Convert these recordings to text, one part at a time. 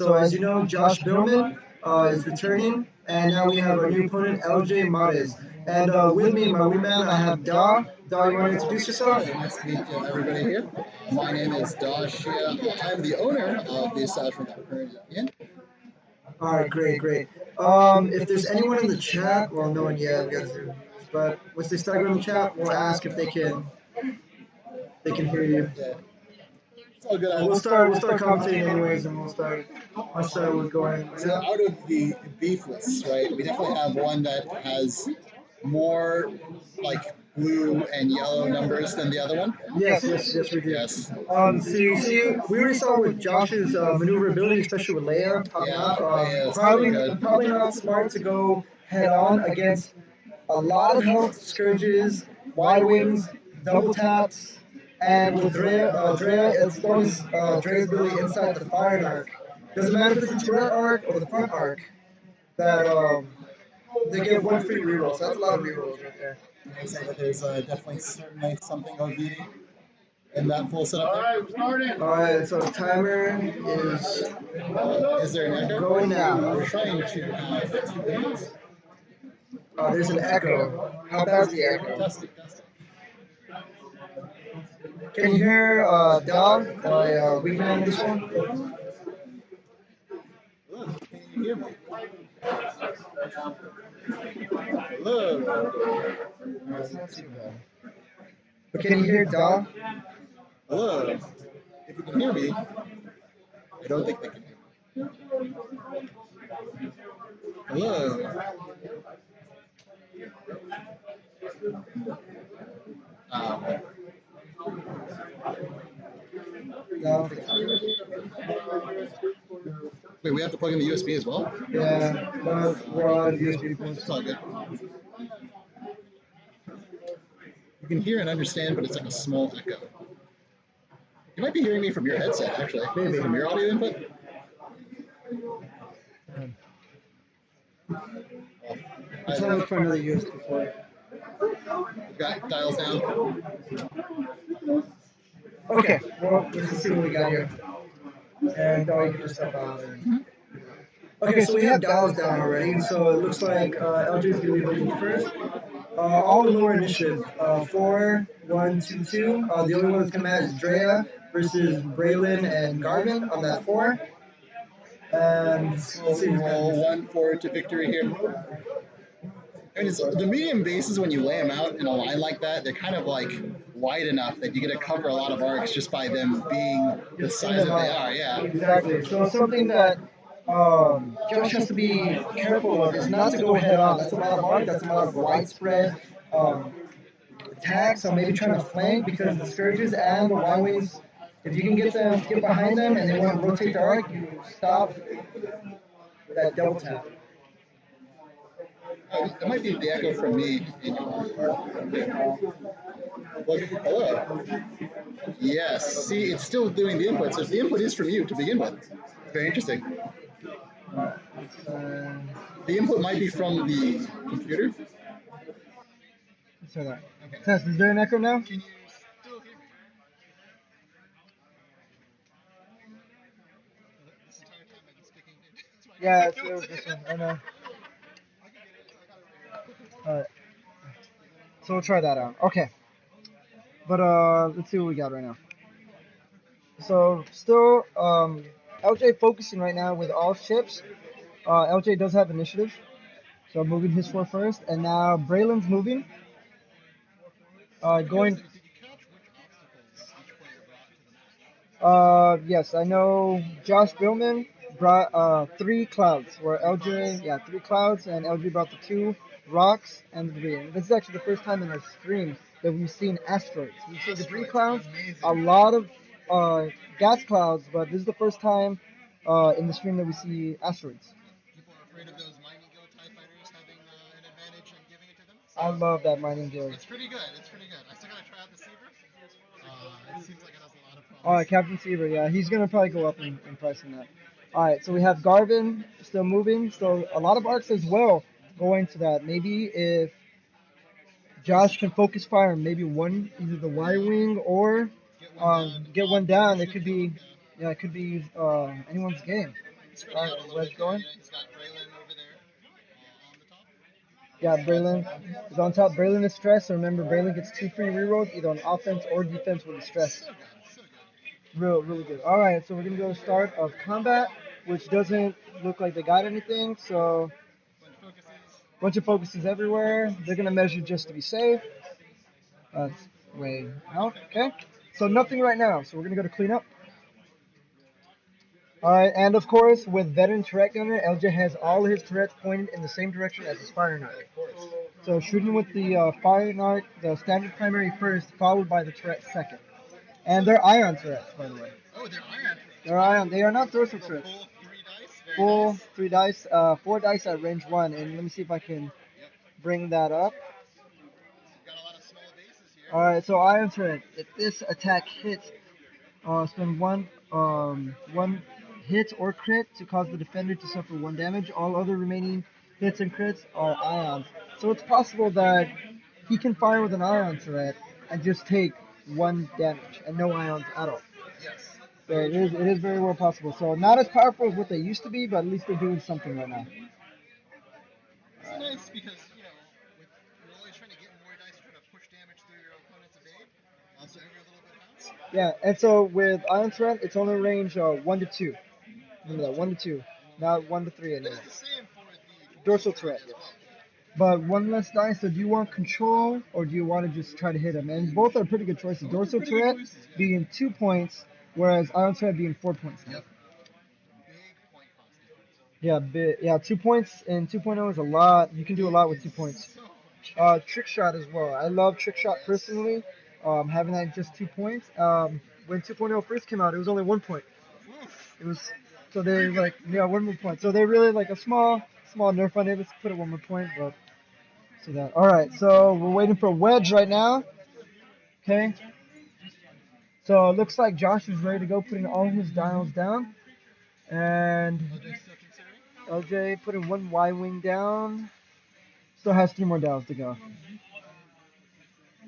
So as you know, Josh Billman is returning, and now we have our new opponent, LJ Mares. And with me, my wingman, I have Da. Da, you want to introduce yourself? Nice to meet everybody here. My name is Dash. I'm the owner of the establishment that we're currently in. All right, great, great. If there's anyone in the chat, well, no one yet. We got to, but once they start going in the chat, we'll ask if they can hear you. Yeah, it's all good. We'll start commentating anyways, and we'll going. So out of the beefless, right? We definitely have one that has more like blue and yellow numbers than the other one. Yes, we do. Yes. See, we already saw with Josh's maneuverability, especially with Leia, top Yeah, notch. Leia is Probably, pretty good. probably not smart to go head on against a lot of health scourges, Y wings, double taps, and with Drea, it's always Drea's ability inside the fire arc. Doesn't matter if it's the turret arc or the front arc, that they get one free reroll. So that's a lot of rerolls right there. I say that there's definitely certainly something of beauty in that full setup. All right, we're starting. All right, so the timer Is there an echo? going now. We're trying to have 2 minutes. There's an echo. How bad is the echo? Testing, testing. Can you hear Dom, my wingman, this one? Hello, can you hear me? Hello. It's not too bad. But can you hear Dom? Hello. If you can hear me, I don't think they can hear me. Hello. Um, No. Wait, we have to plug in the USB as well? Yeah, we're on USB points. It's all good. You can hear and understand, but it's like a small echo. You might be hearing me from your headset, actually. Maybe. From your audio input? I'm trying to look for another USB port. Got dials down. Okay, well, let's see what we got here. And you can just step out. Okay, so we have dials down already, so it looks like LJ is going to be looking first. All lower initiative, 4, 1, 2, 2. The only one that's going to matter is Drea versus Braylon and Garvin on that 4. And let's see who's Roll going 1 forward to victory here. And it's, the medium bases, when you lay them out in a line like that, they're kind of like wide enough that you get to cover a lot of arcs just by them being the size that they are. Yeah. Exactly. So something that Josh has to be careful of is not to go head on. That's a lot of arc. That's a lot of widespread attacks. So maybe trying to flank because the Scourges and the Y-Wings, if you can get behind them and they want to rotate the arc, you stop that double tap. It might be the echo from me in your Look, hello. Yes. See, it's still doing the input, so the input is from you to begin with. Very interesting. The input might be from the computer. Let's try that. Okay. Test, is there an echo now? Can you still hear me? This entire time I've been speaking into Yeah, it's this one. I know. Alright. So we'll try that out. Okay. But let's see what we got right now. So still LJ focusing right now with all ships. LJ does have initiative. So moving his 4 first. And now Braylon's moving. Going Did you catch which obstacles each player brought to the match? yes, I know Josh Billman brought 3 clouds, where LJ, 3 clouds, and LJ brought the 2 rocks and the debris. And this is actually the first time in our stream that we've seen asteroids. We've seen debris clouds, a lot of gas clouds, but this is the first time in the stream that we see asteroids. People are afraid of those mining guild TIE fighters having an advantage and giving it to them. I love that mining guild. It's pretty good. It's pretty good. I still gotta try out the Seaver. It seems like it has a lot of promise. Alright, Captain Seaver, yeah, he's gonna probably go up in price in that. Alright, so we have Garvin still moving, so a lot of arcs as well going to that. Maybe if Josh can focus fire, maybe one, either the Y wing or get one down. It could be, it could be anyone's game. spread All out a right, little wedge bit there. going. He's got Braylon over there on the top. Yeah, Braylon is on top. Braylon is stressed. So remember, Braylon gets 2 free rerolls either on offense or defense with the stress. So good, so good. Really good. All right, so we're gonna go to start of combat, which doesn't look like they got anything. So Bunch of focuses. bunch of focuses everywhere. They're gonna measure just to be safe. That's way out. Okay. So nothing right now. So we're gonna go to cleanup. All right, and of course, with veteran turret gunner, LJ has all his turrets pointed in the same direction as his fire knight. Of course. So shooting with the fire knight, the standard primary first, followed by the turret second. And they're ion turrets, by the way. Oh, they're iron. They're ion. They are not dorsal The turrets. full 3 dice. Very Full nice. 3 dice, 4 dice at range 1. And let me see if I can Yep. bring that up. Got a lot of small bases here. All right, so ion turret. If this attack hits, spend one hit or crit to cause the defender to suffer 1 damage. All other remaining hits and crits are ions. So it's possible that he can fire with an ion turret and just take 1 damage and no ions at all. Yes. So it is very well possible. So not as powerful as what they used to be, but at least they're doing something right now. It's nice because, you're always trying to get more dice to try to push damage through your opponent's evade. So every little bit helps. Yeah, and so with ion turret, it's only range 1 to 2. Remember that 1 to 2, not 1 to 3 That anymore. is the same for the Dorsal turret turret, as yes. well. But one less dice. So do you want control or do you want to just try to hit him? And both are pretty good choices. Both are Dorsal pretty good turret choices, yeah. being 2 points, whereas ion turret being 4 points now. Yep. Big point cost difference. Yeah, 2 points in 2.0 is a lot. You can do a lot with 2 points. So Trick shot as well. I love trick shot yes. personally. Having that just 2 points. When 2.0 first came out, it was only 1 point. Oof. It was so they like 1 more point. So they really like a small nerf on it. Let's put it 1 more point, but see that. All right, so we're waiting for wedge right now. Okay. So it looks like Josh is ready to go, putting all his dials down, and LJ still considering? LJ putting one Y wing down. Still has 3 more dials to go.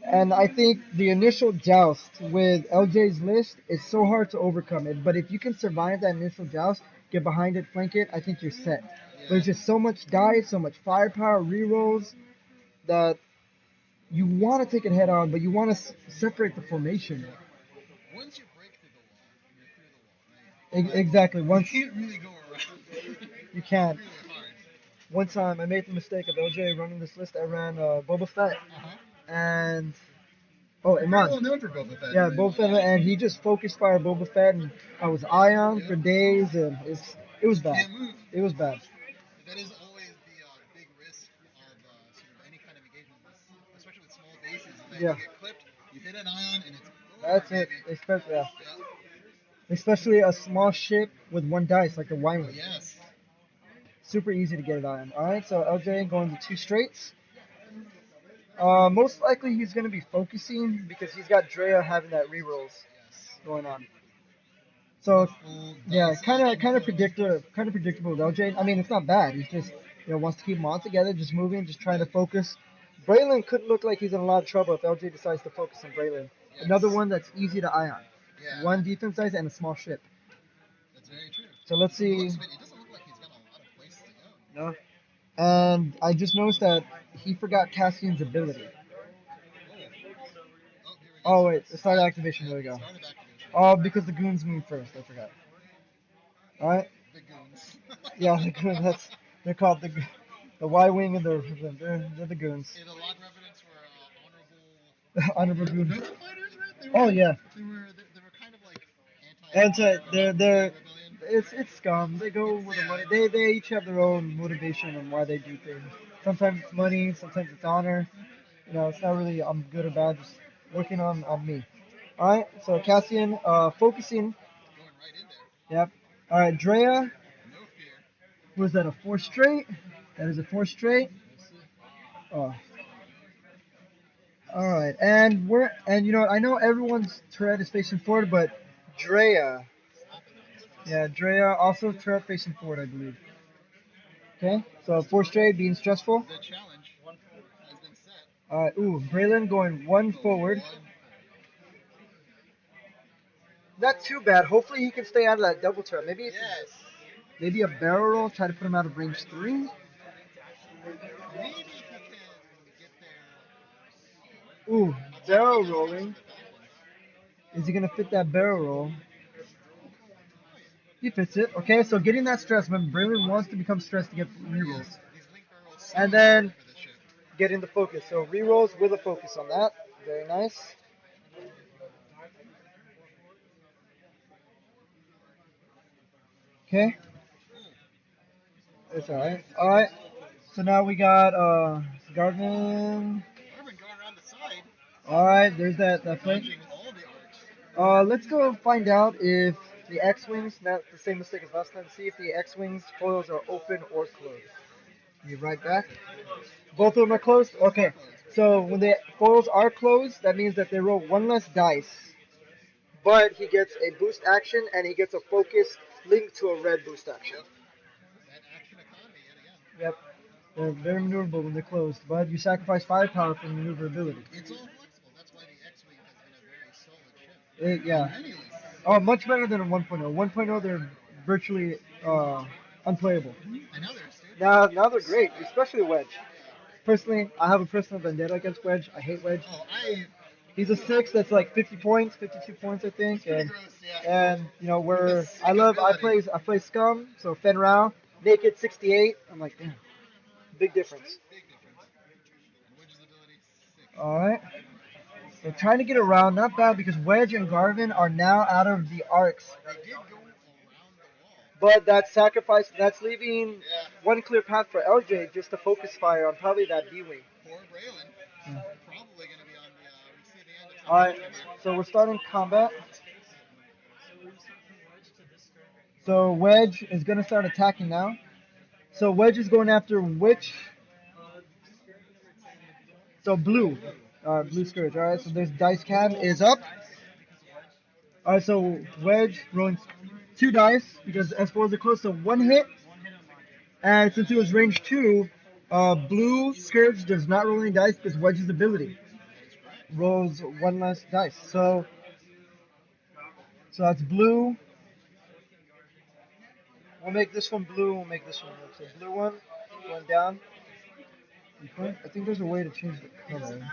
And I think the initial joust with LJ's list is so hard to overcome it. But if you can survive that initial joust, get behind it, flank it, I think you're set. There's just so much dice, so much firepower, rerolls that you want to take it head on, but you want to separate the formation. Once you break through the wall, you're through the wall, right? Exactly. You Once can't really go around. you can't. It's really hard. One time I made the mistake of LJ running this list. I ran Boba Fett Uh-huh. and Pretty Iman. well known for Boba Fett. Yeah, Right? Boba Fett, and he just focused fire Boba Fett, and I was Ion for days, and it was bad. Can't move. It was bad. That is always the big risk of sort of any kind of engagement, especially with small bases, is that Yeah, you get clipped, you hit an ion, and it's over, that's it. baby. Yeah. Especially a small ship with 1 dice like the Oh, Wine. yes. Super easy to get it on. All right, so LJ going to 2 straights. Most likely he's going to be focusing because he's got Drea having that rerolls Yes. going on. So Full yeah, dice kind of action. predictable with LJ. I mean, it's not bad. He's just wants to keep them all together, just moving, just trying to focus. Braylon could look like he's in a lot of trouble if LJ decides to focus on Braylon. Yes. Another one that's easy to ion. Yeah. One defense dice and a small ship. That's very true. So let's From the see. looks of it, it doesn't look like he's got a lot of places to go. No. And I just noticed that he forgot Cassian's ability. Oh, here we go. Oh wait, start activation. There we go. Start of activation. Oh, because the goons move first. I forgot. All right. The goons. Yeah, the goons. They're called the Y wing and they're the goons. Yeah, the lock revenants were honorable. Honorable They were goons. veteran fighters, right? Oh yeah. They were kind of like And they're rebellion. it's scum. They go with the money. They each have their own motivation on why they do things. Sometimes it's money. Sometimes it's honor. It's not really I'm good or bad. Just working on me. All right. So Cassian, focusing. Going right in there. Yep. All right, Drea. No fear. Was that a 4 straight? That is a 4 straight. We'll see. Oh. All right, and you know what? I know everyone's turret is facing forward, but Drea, yeah, Drea also turret facing forward, I believe. Okay, so 4 straight being stressful. The challenge has been set. Braylon going 1 forward. Not too bad. Hopefully he can stay out of that double turret. Maybe if Yes. Maybe a barrel roll, try to put him out of range 3. Maybe if he can get there Ooh, above barrel 8 steps rolling. with the Falcons. Is he gonna fit that barrel roll? Oh yeah. He fits it. Okay, so getting that stress. When Braylon wants to become stressed to get rerolls. Yes, these link barrels so And important then for this ship. getting the focus. So rerolls with a focus on that. Very nice. Okay, Ooh, it's alright. Alright, so now we got Garvin. Marvin going around the side, Alright, there's that play. dodging all the arcs. Let's go find out if the X-Wings, not the same mistake as last time, see if the X-Wings foils are open or closed. You right back? Both of them are closed? Both of them are Okay. closed. So when the foils are closed, that means that they roll one less dice, but he gets a boost action and he gets a focus linked to a red boost action. Yep, that action economy yet again. Yep. They're very maneuverable when they're closed, but you sacrifice firepower for maneuverability. It's all flexible. That's why the X-Wing has been a very solid ship in Yeah. many leagues. Oh, much better than a 1.0. 1.0, they're virtually unplayable. And now they're a staple. Now they're great, especially Wedge. Personally, I have a personal vendetta against Wedge. I hate Wedge. Oh, I. He's a 6 that's like 50 points, 52 points, I think. It's pretty And gross, yeah. you know With a where sick ability. I play Scum, so Fen Rao, naked 68. I'm like, damn, big difference. Big difference. And Wedge's ability, sick. All right, so trying to get around, not bad because Wedge and Garvin are now out of the arcs, They did go around the wall. but that sacrifice that's leaving Yeah. one clear path for LJ just to focus fire on probably that B wing. Poor Braylon. Probably going to be on the receiving end of some All right, action here. so we're starting combat. So Wedge is going to start attacking now. So Wedge is going after which? So blue. Blue Scourge. All right, so there's dice cab is up. All right, so Wedge rolling 2 dice because S4s are close. So one hit. And since it was range 2, Blue Scourge does not roll any dice because Wedge's ability That is correct. rolls one less dice. So that's blue. We'll make this one blue. We'll make this one red. So blue one going down. I think there's a way to change the color. Oh, fascinating.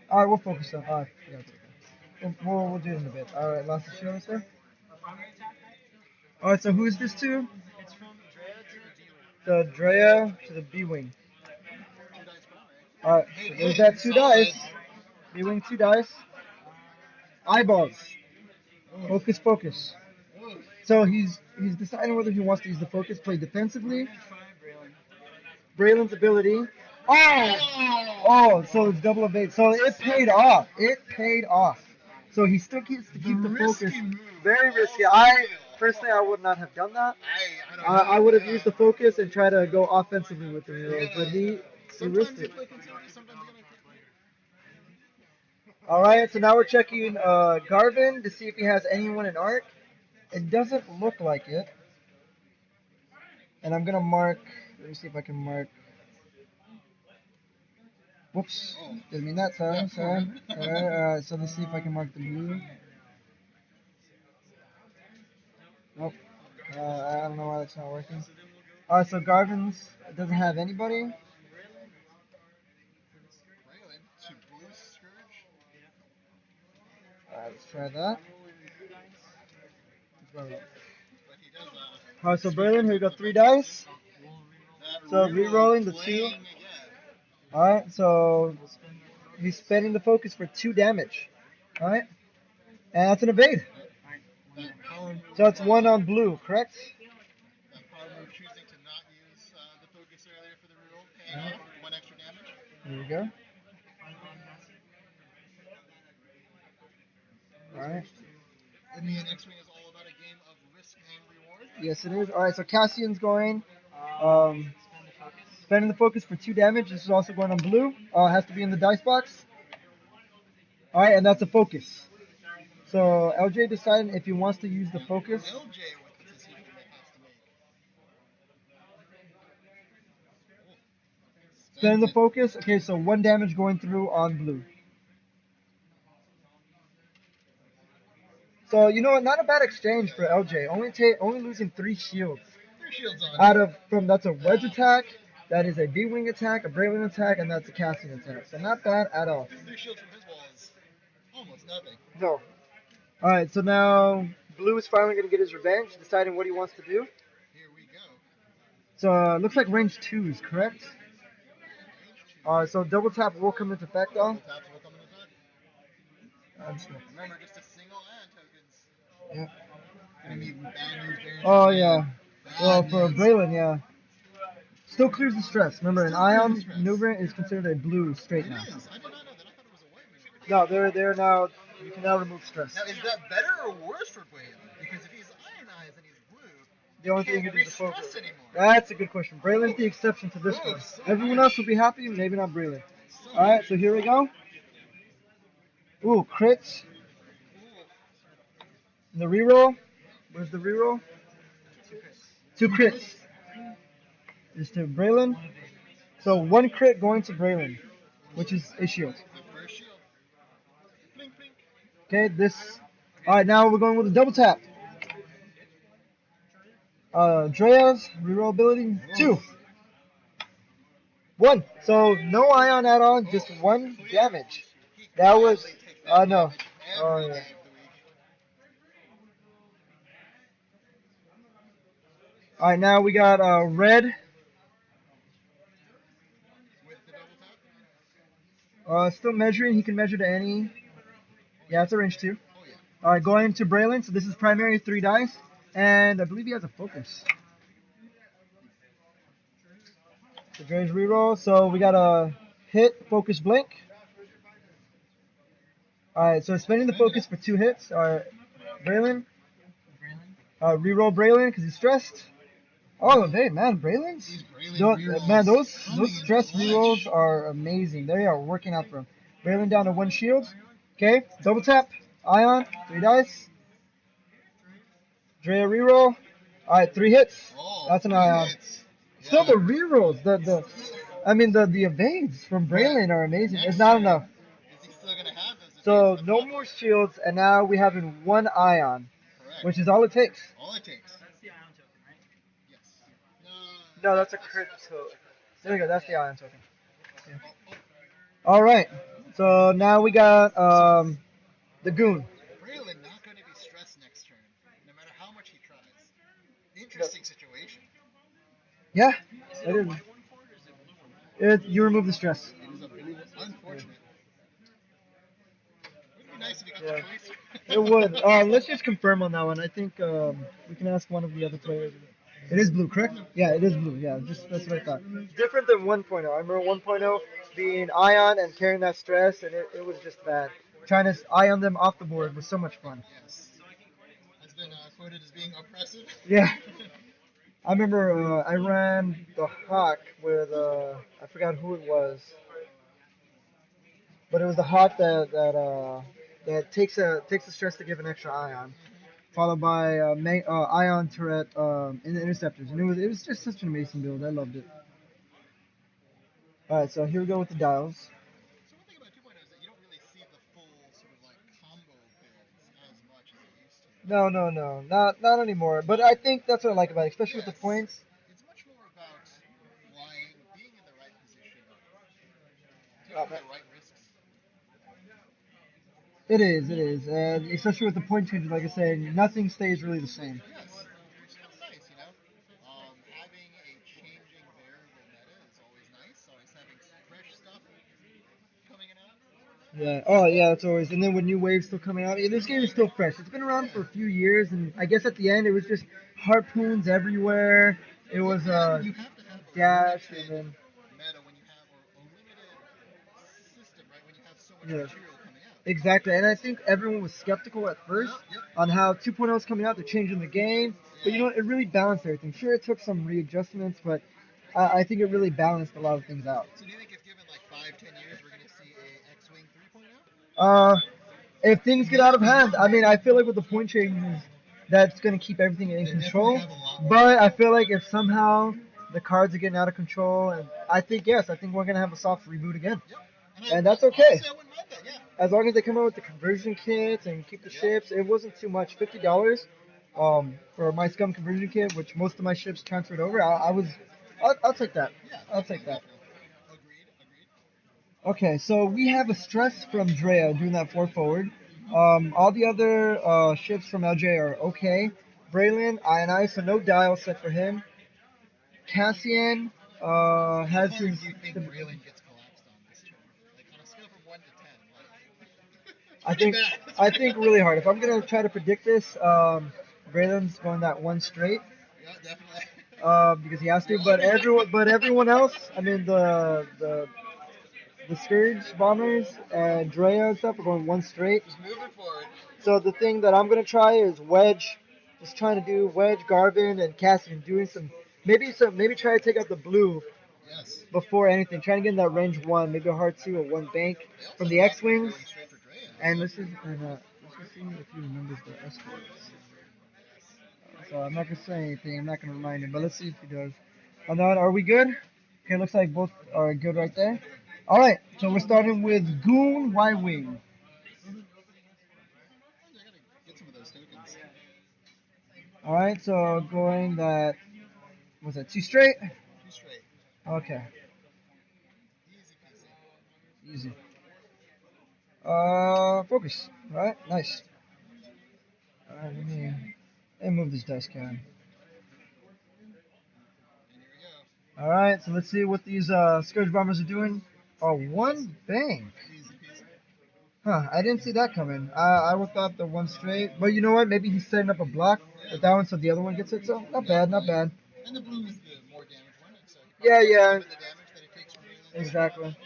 All right, we'll focus on. All right, yeah, it's okay. We'll do it in a bit. All right, last show us there. All right, so who is this to? The Drea to the B wing. 2 dice crown, right? All right, Hey, so there's hey, that 2 dice. solid. B wing 2 dice. Eyeballs. Ooh. Focus, focus. Ooh. So he's deciding whether he wants to use the focus, play defensively. Braylon's ability. Oh! Oh, so it's double evade. So it paid off. It paid off. So he still gets to keep the focus. Risky move. Very risky. All I the way. personally I would not have done that. I don't know. I would have Yeah. used the focus and try to go offensively with the You reroll, but gotta. he risked Sometimes you it. play conservative, sometimes you gotta play. All right, so now we're checking Garvin to see if he has anyone in arc. It doesn't look like it. And I'm gonna mark. Let me see if I can mark. Whoops, Oh. didn't mean that. Sorry, Yeah, sorry. man. Alright, so let's see if I can mark the blue. Nope. I don't know why that's not working. Alright, so Garvin's doesn't have anybody. Braylon to boost Scourge. Alright, let's try that. But he does Alright, so Braylon, here we go, 3 dice. that So reroll re-rolling the 2. playing again. Alright, so he's spending the focus for 2 damage. Alright, and that's an evade. Yep. That power move. So it's 1 on blue, correct? That power move choosing to not use the focus earlier for the reroll, paying off with 1 extra damage. Here we go. Alright. In the end, X-Wing is all about a game of risk and reward. Yes, it is. Alright, so Cassian's going. Spending the focus for 2 damage. This is also going on blue. Has to be in the dice box. Alright, and that's a focus. So LJ deciding if he wants to use the focus. LJ with the decision that has to make. Spin the focus. Okay, so 1 damage going through on blue. So you know what? Not a bad exchange for LJ. Only losing 3 shields. 3 shields on Out you. of from that's a wedge attack, that is a B-wing attack, a Braylon attack, and that's a casting attack. So not bad at all. 3 shields from his wall is almost nothing. No. All right, so now Blue is finally gonna get his revenge, deciding what he wants to do. Here we go. So looks like range 2 is correct. So double tap will come into effect though. Double taps will come into effect. Remember, just a single ion tokens. Yeah. Gonna be bad news bears. Oh yeah. Well, Bad for news. Braylon, yeah. Still clears the stress. Remember, an Still clears ion the stress. maneuver is considered a blue straight It now. is. I did not know that. I thought it was a white maneuver. No, they're now. You can now remove stress. Now, is that better or worse for Braylon? Because if he's ionized and he's blue, The only thing can't you can do is the focus. re-stress anymore. That's a good question. Braylon's the exception to this Oh, one. so Everyone nice. else will be happy, maybe not Braylon. So All right, nice. so here we go. Ooh, crits. The reroll. Where's the reroll? 2 crits. Is to Braylon. So 1 crit going to Braylon, which is a shield. The first shield. Blink, blink. Okay, this. All right, now we're going with a double tap. Drea's reroll ability 2. 1. So no ion add on, just 1 damage. That was. No. Oh yeah. All right, now we got red. With the double tap. Still measuring. He can measure to any. Yeah, it's a range 2. Oh yeah. All right, going to Braylon. So this is primary 3 dice, and I believe he has a focus. So Dre's reroll. So we got a hit, focus, blink. All right, so spending the focus for 2 hits. All right, Braylon. Reroll Braylon because he's stressed. Oh, hey man, Braylon's. These Braylon rerolls Man, those coming stress in clutch. rerolls are amazing. They are working out for him. Braylon down to 1 shield. Okay, double tap. Ion, 3 dice. Drea reroll. All right, 3 hits. Oh, That's an 3 ion. hits. Still Yeah. the rerolls. The evades from Braylon are amazing. It's not enough. Is he still gonna have those? So evades? no more shields, and now we have in 1 ion, Correct. which is all it takes. All it takes. That's the ion token, right? Yes. No, that's a crit. So there you go. That's the ion token. Oh, oh. All right. So now we got the goon. Braylon not going to be stressed next turn, no matter how much he tries. Interesting situation. Yeah. It is. You remove the stress. It is a blue, unfortunate. Would be nice if he got Yeah. the police. It would. Let's just confirm on that one. I think we can ask one of the other players. It is blue, correct? Yeah, it is blue. Yeah, just that's what I thought. Different than 1.0. I remember 1.0 being ion and carrying that stress, and it was just bad. Trying to ion them off the board was so much fun. Yes. Has been quoted as being oppressive. Yeah. I remember I ran the Hawk with I forgot who it was, but it was the Hawk that takes the stress to give an extra ion, followed by ion turret in the interceptors, and it was just such an amazing build. I loved it. All right, so here we go with the dials. So one thing about 2.0 is that you don't really see the full sort of like combo builds as much as you used to. No, not anymore. But I think that's what I like about it, especially with the Yes. points. It's much more about flying, being in the right position, Uh, taking the right risks. It is, and especially with the point changes, like I said, nothing stays really the same. Yes, which is kind of nice, you know. Having a changing variable meta is always nice. Always having fresh stuff coming in out. Yeah. Oh, yeah. It's always. And then with new waves still coming out, this game is still fresh. It's been around for a few years, and I guess at the end it was just harpoons everywhere. It was You have to have a dash, and limited then meta when you have, or a limited system, right? When you have so much yeah, material coming out. exactly. And I think everyone was skeptical at first Yep. on how 2.0 is coming out. They're changing the game, but you know what? It really balanced everything. Sure, it took some readjustments, but I think it really balanced a lot of things out. So do you think if given like 5, 10 years, we're gonna see a X-wing 3.0? If things get out of hand, I mean, I feel like with the point changes, that's going to keep everything in They definitely control. have a lot more. But I feel like if somehow The cards are getting out of control, and I think yes, I think we're gonna have a soft reboot again, Yep. and that's okay. Honestly, I wouldn't mind that. Yeah. As long as they come out with the conversion kits and keep the ships. It wasn't too much, $50, for my scum conversion kit, which most of my ships transferred over. I'll take that. Yeah. I'll take that. Agreed. Agreed. Okay, so we have a stress from Drea doing that 4 forward. All the other ships from LJ are okay. Braylon, I, so no dial set for him. Cassian has How hard his. do you think Braylon gets collapsed on this turn? Like on a scale from 1 to 10, I pretty think bad. I think really hard. If I'm gonna try to predict this, Braylon's going that one straight Yeah, definitely. because he has to. But everyone else, I mean the Scourge bombers and Drea and stuff are going one straight. Just moving forward. So the thing that I'm gonna try is Wedge. Just trying to do Wedge, Garvin, and Cassian doing maybe try to take out the blue Yes. before anything. Trying to get in that range one, maybe a hard two or one bank They from also the talked about X-wings. going straight for Drea. And let's just see if he remembers the escorts. So I'm not gonna say anything. I'm not gonna remind him, but let's see if he does. And then, are we good? Okay, looks like both are good right there. All right, so we're starting with Goon Y-wing. I gotta get some of those tokens. All right, so going that was that two straight? Two straight. Okay, Easy peasy. easy. Focus. All right, nice. All right, let me move this dice can. And here we go. All right, so let's see what these Scourge bombers are doing. Oh, one bank. Easy peasy. Huh, I didn't see that coming. I would thought the one straight. But you know what? Maybe he's setting up a block with that one so the other one gets it. So not bad, not bad. And the blue is the more damaged one, and so Yeah, yeah, even the damage that it takes from Braylon. exactly.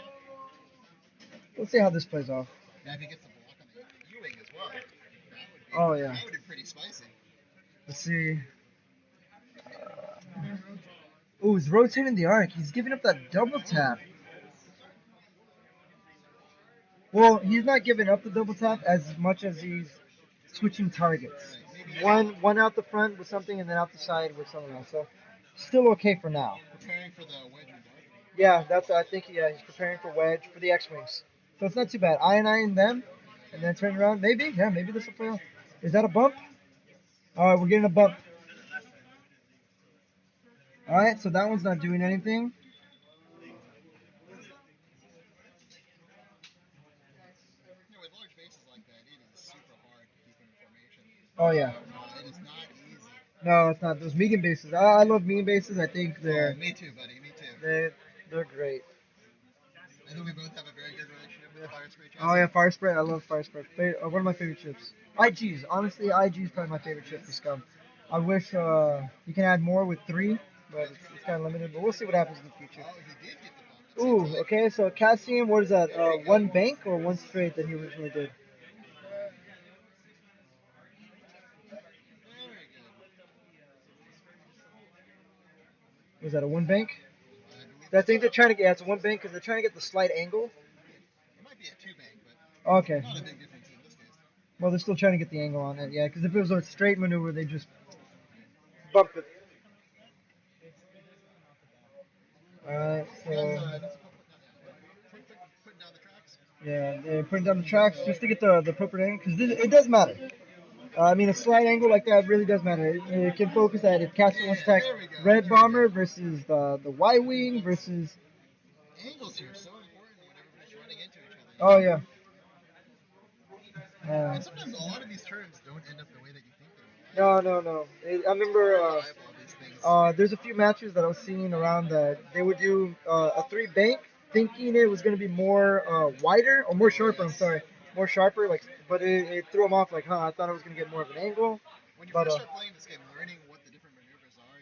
Let's see how this plays off. Now if he gets the block on the U-wing as well, Oh yeah. that would be pretty spicy. Let's see. Oh, he's rotating the arc. He's giving up that double tap. Well, he's not giving up the double tap as much as he's switching targets. One out the front with something, and then out the side with something else. So still okay for now. Preparing for the wedge and dart. Yeah, that's I think yeah he's preparing for wedge for the X-wings. So it's not too bad. Ion them, and then turn around. Maybe this will play off. Is that a bump? All right, we're getting a bump. All right, so that one's not doing anything. With large bases like that, it is super hard to keep them in formation. Oh yeah. It is not easy. No, it's not those medium bases. I love medium bases. I think Me too, buddy. Me too. they're great. I think we both have a very good relationship with the fire spray chassis. Oh yeah, fire spray. I love fire spray. One of my favorite chips. IGs. Honestly, IG is probably my favorite chip for Scum. I wish you can add more with three, but it's kind of limited. But we'll see what happens in the future. Oh, he did get the bump. Ooh, okay. So Cassian, what is that? One bank or one straight that he originally did? Very good. Was that a one bank? I believe I think they're trying to get. Yeah, it's a one bank because they're trying to get the slight angle. it might be a two bank, but Okay. not a big difference in this case. Well, they're still trying to get the angle on it. Yeah, because if it was a straight maneuver, they just bump it. Alright, Yes, so that's putting down the tracks. yeah, they're putting down the tracks just to get the appropriate angle because it does matter. I mean, a slight angle like that really does matter. It can focus that if Castle wants to attack Red Bomber versus the Y Wing versus. Angles here are so important when everybody's running into each other. Oh yeah. And sometimes a lot of these turns don't end up the way that you think they will. No. I remember Eyeball these things. there's a few matches that I was seeing around that they would do a three bank, thinking it was going to be more wider or more sharper. I'm sorry, more sharper. Like, but it threw them off. Like, huh? I thought I was going to get more of an angle. When you But first start playing this game, learning what the different maneuvers are,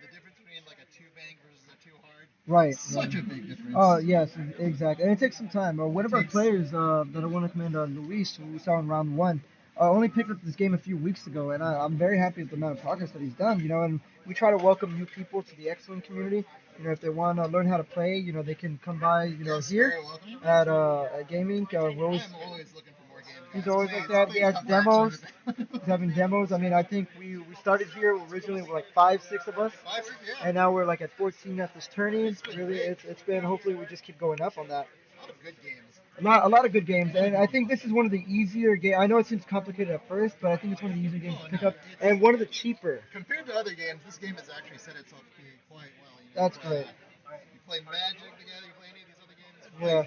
the difference between like a two bank versus a two hard, right. such a big difference. Oh yes, exactly. And it takes some time. One of our players that I want to commend, Luis, who we saw in round one, only picked up this game a few weeks ago, and I'm very happy with the amount of progress that he's done. And we try to welcome new people to the X-Wing community. If they want to learn how to play, they can come by, Yes, here very welcome. at gaming. We're always I'm always looking for more games He's always like that. He has demos. He's having demos. I mean, I think we started here originally with like five, six of us, Yeah. and now we're like at 14 at this tourney. It's been Really, great. it's been. Hopefully, we just keep going up on that. A lot of good games. A lot of good games, and I think this is one of the easier games. I know it seems complicated at first, but I think it's one of the easier games Oh to pick no, up, and one of the cheaper. compared to other games, this game has actually set itself to be quite well. That's great. You play Magic together, you play any of these other games, you Yeah.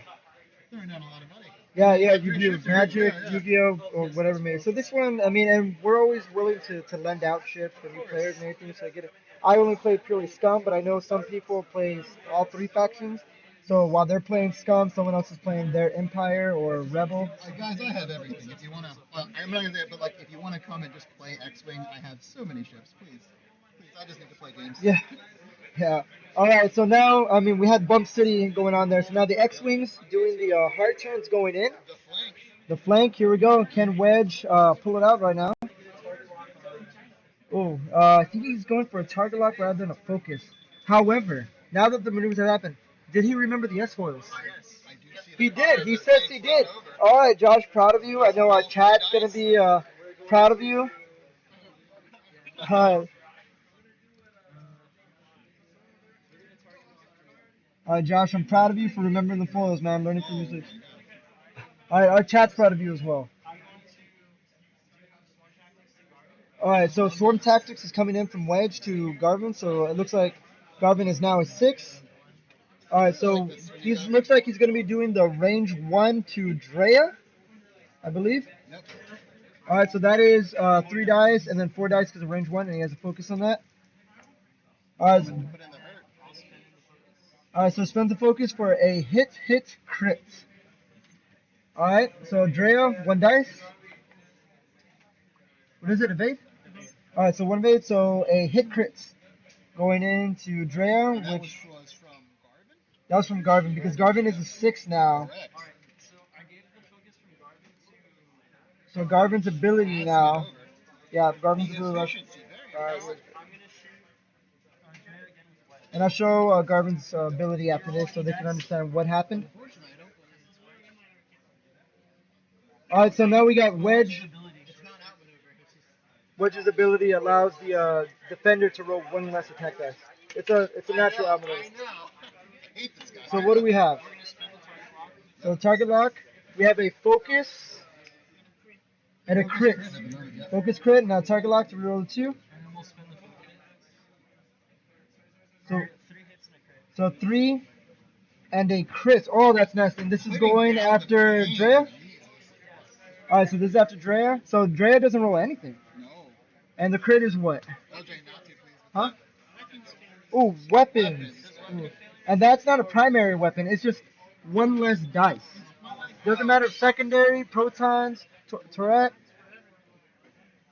throwing down a lot of money. Yeah, Three Yu-Gi-Oh, ships are good, Magic, yeah. Yu-Gi-Oh, or whatever maybe. So this one, I mean, and we're always willing to lend out ships for new players and everything. So I get it. I only play purely Scum, but I know some people play all three factions. So while they're playing Scum, someone else is playing their Empire or Rebel. Guys, I have everything. If you wanna, well, I'm not gonna say it, but like, if you wanna come and just play X-wing, I have so many ships. Please, I just need to play games. Yeah, yeah. All right, so now, I mean, we had Bump City going on there. So now the X-Wings doing the hard turns going in. The flank. The flank, here we go. Can Wedge pull it out right now? Oh, I think he's going for a target lock rather than a focus. However, now that the maneuvers have happened, did he remember the S-foils? I do see He the did. cards He are says being he flipped did. over. All right, Josh, proud of you. I know our chat's going to be proud of you. Uh, Josh, I'm proud of you for remembering the foils, man. Learning from mistakes. All right, our chat's proud of you as well. All right, so Swarm Tactics is coming in from Wedge to Garvin, so it looks like Garvin is now a 6. All right, so he looks like he's going to be doing the range 1 to Drea, I believe. Yep. All right, so that is 3 dice and then 4 dice because of range 1, and he has a focus on that. All right, Put in the hurt. so spend the focus for a hit, crit. All right, so Drea, 1 dice. What is it, evade? All right, so 1 evade, so a hit crit going into Drea, And that which was from Garvin? that was from Garvin because Garvin is a 6 now. Correct. So Garvin's ability now. Yeah, Garvin's The ability. efficiency, very impressive. And I'll show Garvin's ability after this so they can understand what happened. Unfortunately, I don't believe All right, so now we got Wedge. it's not outmaneuver. It's just Wedge's ability allows the defender to roll 1 less attack dice. It's a natural I outmaneuver. know. I hate this guy. So what do we have? So target lock. We have a focus and a crit. Focus crit. Now target lock to reroll 2. So 3 and a crit. Oh, that's nice. And this is going after Drea. All right, so this is after Drea. So Drea doesn't roll anything. No. And the crit is what? LJ, not too pleased. Huh? Oh, weapons. Ooh. And that's not a primary weapon. It's just 1 less dice. Doesn't matter if secondary, protons, turret.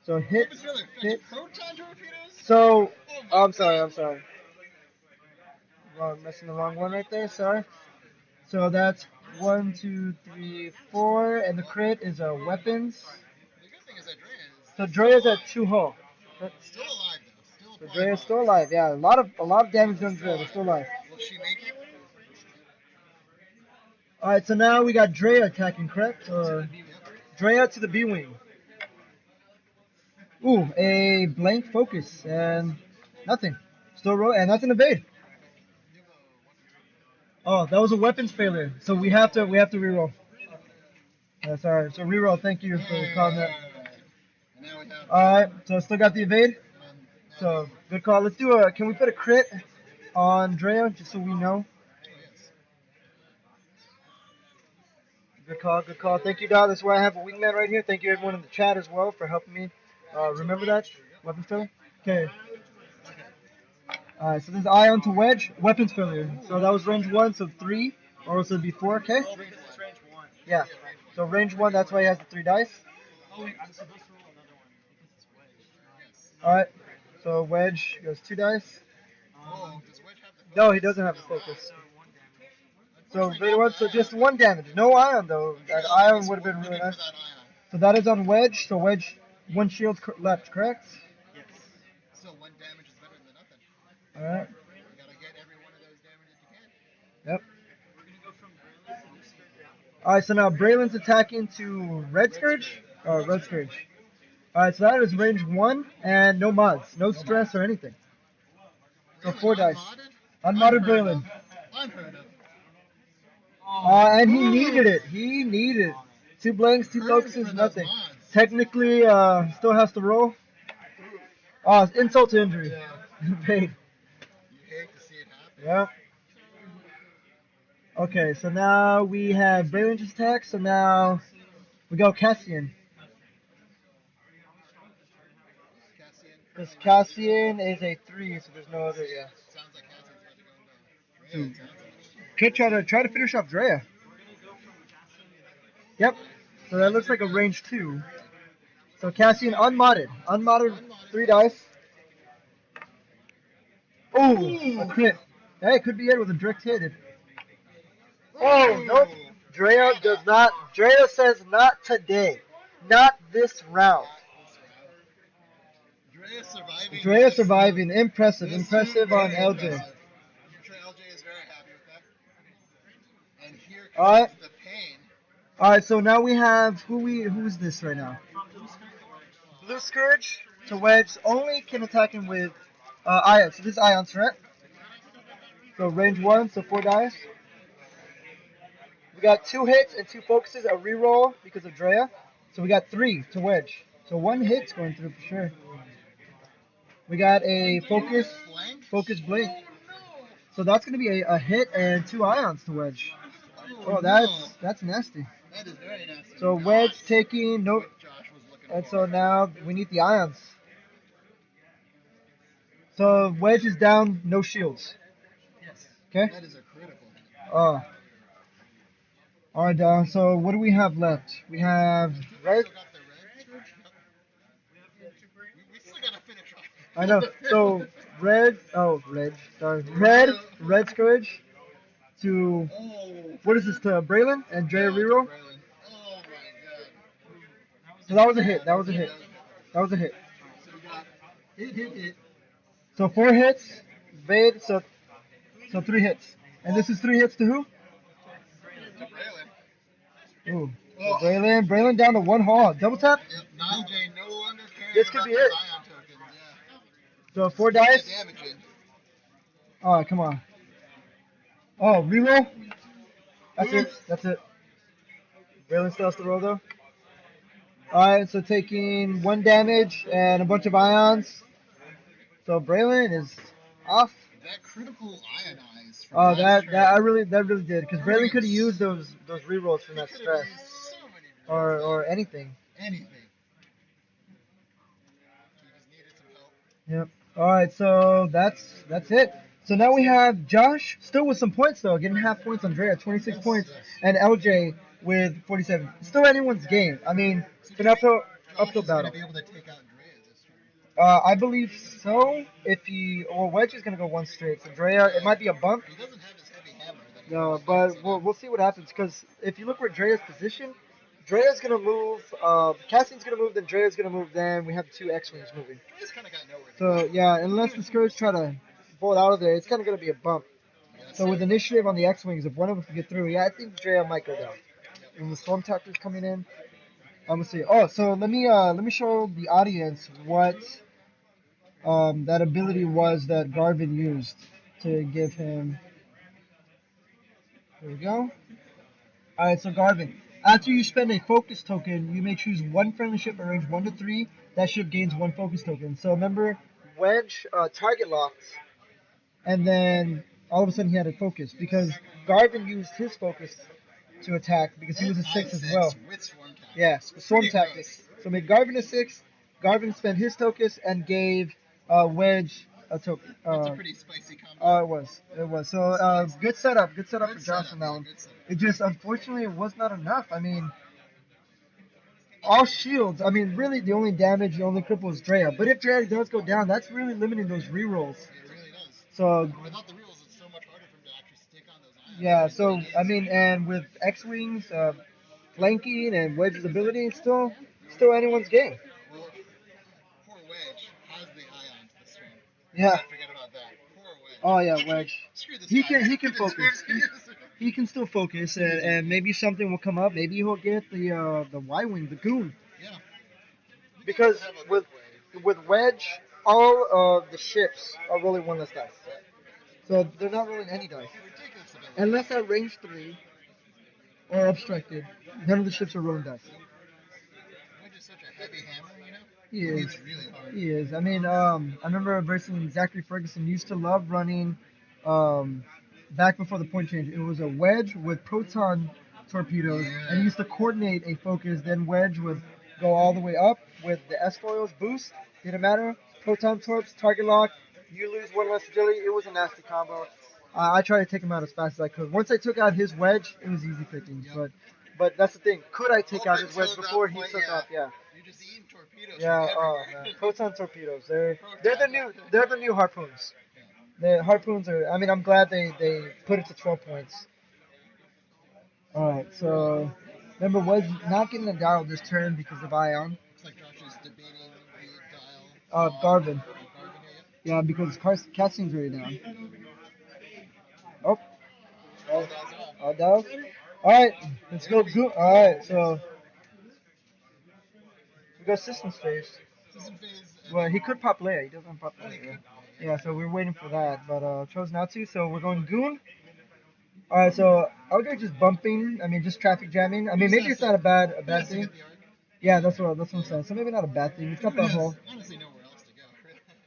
So hit. Proton torpedoes? So, I'm sorry. Well, I'm missing the wrong one right there. Sorry. So that's 1, 2, 3, 4, and the crit is weapons. The good thing is that Drea is So Drea's at 2 hull. still alive though. So Still Drea's still alive. Yeah, a lot of damage done to Drea. They're still alive. Will she make it? All right, so now we got Drea attacking, correct? Or Drea to the B wing. Ooh, a blank focus and nothing. Still roll, and that's an evade. Oh, that was a weapons failure. So we have to reroll. That's all right. So reroll. Thank you for calling that. And now we have All right. So still got the evade. So good call. Let's do a. Can we put a crit on Drea just so we know? Good call. Good call. Thank you, Doc. That's why I have a wingman right here. Thank you, everyone in the chat as well, for helping me. Remember that weapons failure. Okay. All right. So this is ion to wedge. Weapons failure. So that was range 1. So 3, or else it'd be 4. Okay. Yeah. So range 1. That's why he has the 3 dice. All right. So wedge goes 2 dice. No, he doesn't have the focus. So very well. So just 1 damage. No ion though. That ion would have been really nice. So that is on wedge. So wedge 1 shield left, correct? Yes. Still 1 damage is better than nothing. All right. You gotta get every one of those damages you can. Yep. All right, so now Braylon's attacking to Red Scourge. Red Scourge. All right, so that is range 1 and no mods, no stress or anything. So Really? 4 dice. Unmodded? Unmodded Braylon. Unheard of. And he needed it. He needed it. 2 blanks, 2 Hurt focuses, for those nothing. mods. Technically, still has to roll. Insult to injury. Paid. You hate to see it happen. Yeah. Okay, so now we have Braylon's attack. So now we go Cassian. Cassian. Because Cassian is a 3, so there's no other. Yeah. Sounds like Cassian's about to go into. Two. Could try to finish off Drea. Yep. So that looks like a range 2. So Cassian unmodded. Unmodded 3 dice. Oh, a crit. Hey, it could be it with a direct hit. Oh, nope. Drea does not. Drea says not today. Not this round. Drea surviving. Drea surviving. Impressive. This Impressive very on LJ. impressive. I'm sure LJ is very happy with that. And here comes All right. the pain. All right. So now we have who's this right now? Blue Scourge to wedge only can attack him with ions. So this is ions, right? So range 1, so 4 dice. We got 2 hits and 2 focuses, a reroll because of Drea. So we got 3 to wedge. So 1 hit's going through for sure. We got a focus blink. So that's going to be a hit and 2 ions to wedge. Oh, that's nasty. That is very nasty. So wedge taking nope. And so now we need the ions. So wedge is down, no shields. Yes. Okay. That is a critical. Oh. All right. So what do we have left? We have red. We still gotta finish off. I know. So red. Oh, red. Sorry. Red Scourge to what is this to Braylon and Drea reroll. Oh my god. So that was a hit. That was a hit. That was a hit. So we got hit. So 4 hits. Vade. So 3 hits. And this is 3 hits to who? To Braylon. Ooh. Braylon down to 1 hog. Double tap. Yep. Nalj no longer cares This could about be those it. ion tokens. Yeah. So 4 dice. Damaging. Oh, come on. Oh, reroll. That's it. That's it. Braylon still has to roll though. Alright, so taking 1 damage and a bunch of ions. So Braylon is off. That critical ionize. From Oh, last turn. that really did because Braylon could have used those rerolls from that He could have stress used so many or anything. anything. He just needed some help. Yep. Alright, so that's it. So now we have Josh still with some points though, getting half points on Drea, 26 points, and LJ with 47. Still anyone's game. I mean, it's an uphill Josh is battle. gonna be able to take out Drea this turn. I believe so. Wedge is gonna go 1 straight. So Drea, it might be a bump. He doesn't have his heavy hammer. That he No, always but has. we'll see what happens because if you look where Drea's position, Drea's gonna move. Cassian's gonna move, then Drea's gonna move. Then we have 2 X-wings moving. Drea's kind of got nowhere. So yeah, unless the Scourge try to pull it out of there, it's kind of gonna be a bump. So with initiative on the X-wings, if one of them can get through, yeah, I think Drea might go down. And the Storm Tactors coming in, I'm gonna see. Oh, so let me show the audience what that ability was that Garvin used to give him. There we go. Alright, so Garvin, after you spend a focus token, you may choose 1 friendly ship at range 1 to 3. That ship gains 1 focus token. So remember, Wedge target locked, and then all of a sudden he had a focus because Garvin used his focus to attack because he was a 6 as well. With Swarm Tactics. Yeah, Storm Tactics. So made Garvin a 6. Garvin spent his tokens and gave Wedge a token. That's a pretty spicy combo. It was. So good setup for Josh on that one. It just unfortunately it was not enough. I mean, all shields. I mean, really the only damage, the only cripple is Drea. But if Drea does go down, that's really limiting those rerolls. It really does. So Without the reels, it's so much harder for him to actually take on those ions. yeah. So I mean, and with X-wings, flanking and Wedge's ability, it's still anyone's game. Well, poor Wedge has the ions this turn. Yeah. Forget about that. Poor Wedge. Oh yeah, Actually, Wedge. Screw this He guy. can focus. he can still focus, and maybe something will come up. Maybe he'll get the Y wing, the goon, Yeah. You guys because have a with good way. with wedge, all of the ships are rolling one less dice, so they're not rolling any dice Ridiculous ability. unless at range 3 or obstructed. None of the ships are rolling dice. Which is such a heavy hammer, you know? He It is. hits really hard. He is. I mean, I remember versing Zachary Ferguson used to love running, um, back before the point change. It was a wedge with proton torpedoes, and he used to coordinate a focus. Then wedge would go all the way up with the S foils boost. Didn't matter. Proton torps, target lock. You lose one less agility. It was a nasty combo. I tried to take him out as fast as I could. Once I took out his wedge, it was easy pickings. Yep. But that's the thing. Could I take Up out his wedge until that before he point, took yeah. off? Yeah. You're just eating torpedoes Yeah, from oh everywhere. man, proton torpedoes. Proton. They're the new harpoons. The harpoons are. I mean, I'm glad they put it to 12 points. All right, so remember was not getting a dial this turn because of Ion. Looks like Josh is debating the dial. Garvin. Garvin here, Yeah, because Cassie's already down. Oh, yep. Dial's off. dial. All right, let's go. All right, so we got system space. System phase. Well, he could pop Leia. He doesn't pop Oh, he Leia. could. Yeah, so we're waiting for that, but chose not to. So we're going Goon. All right, so I'll go just bumping. I mean, just traffic jamming. I mean, maybe it's not a bad thing. Yeah, that's what I'm saying. So maybe not a bad thing. It's got the whole. Honestly, nowhere else to go.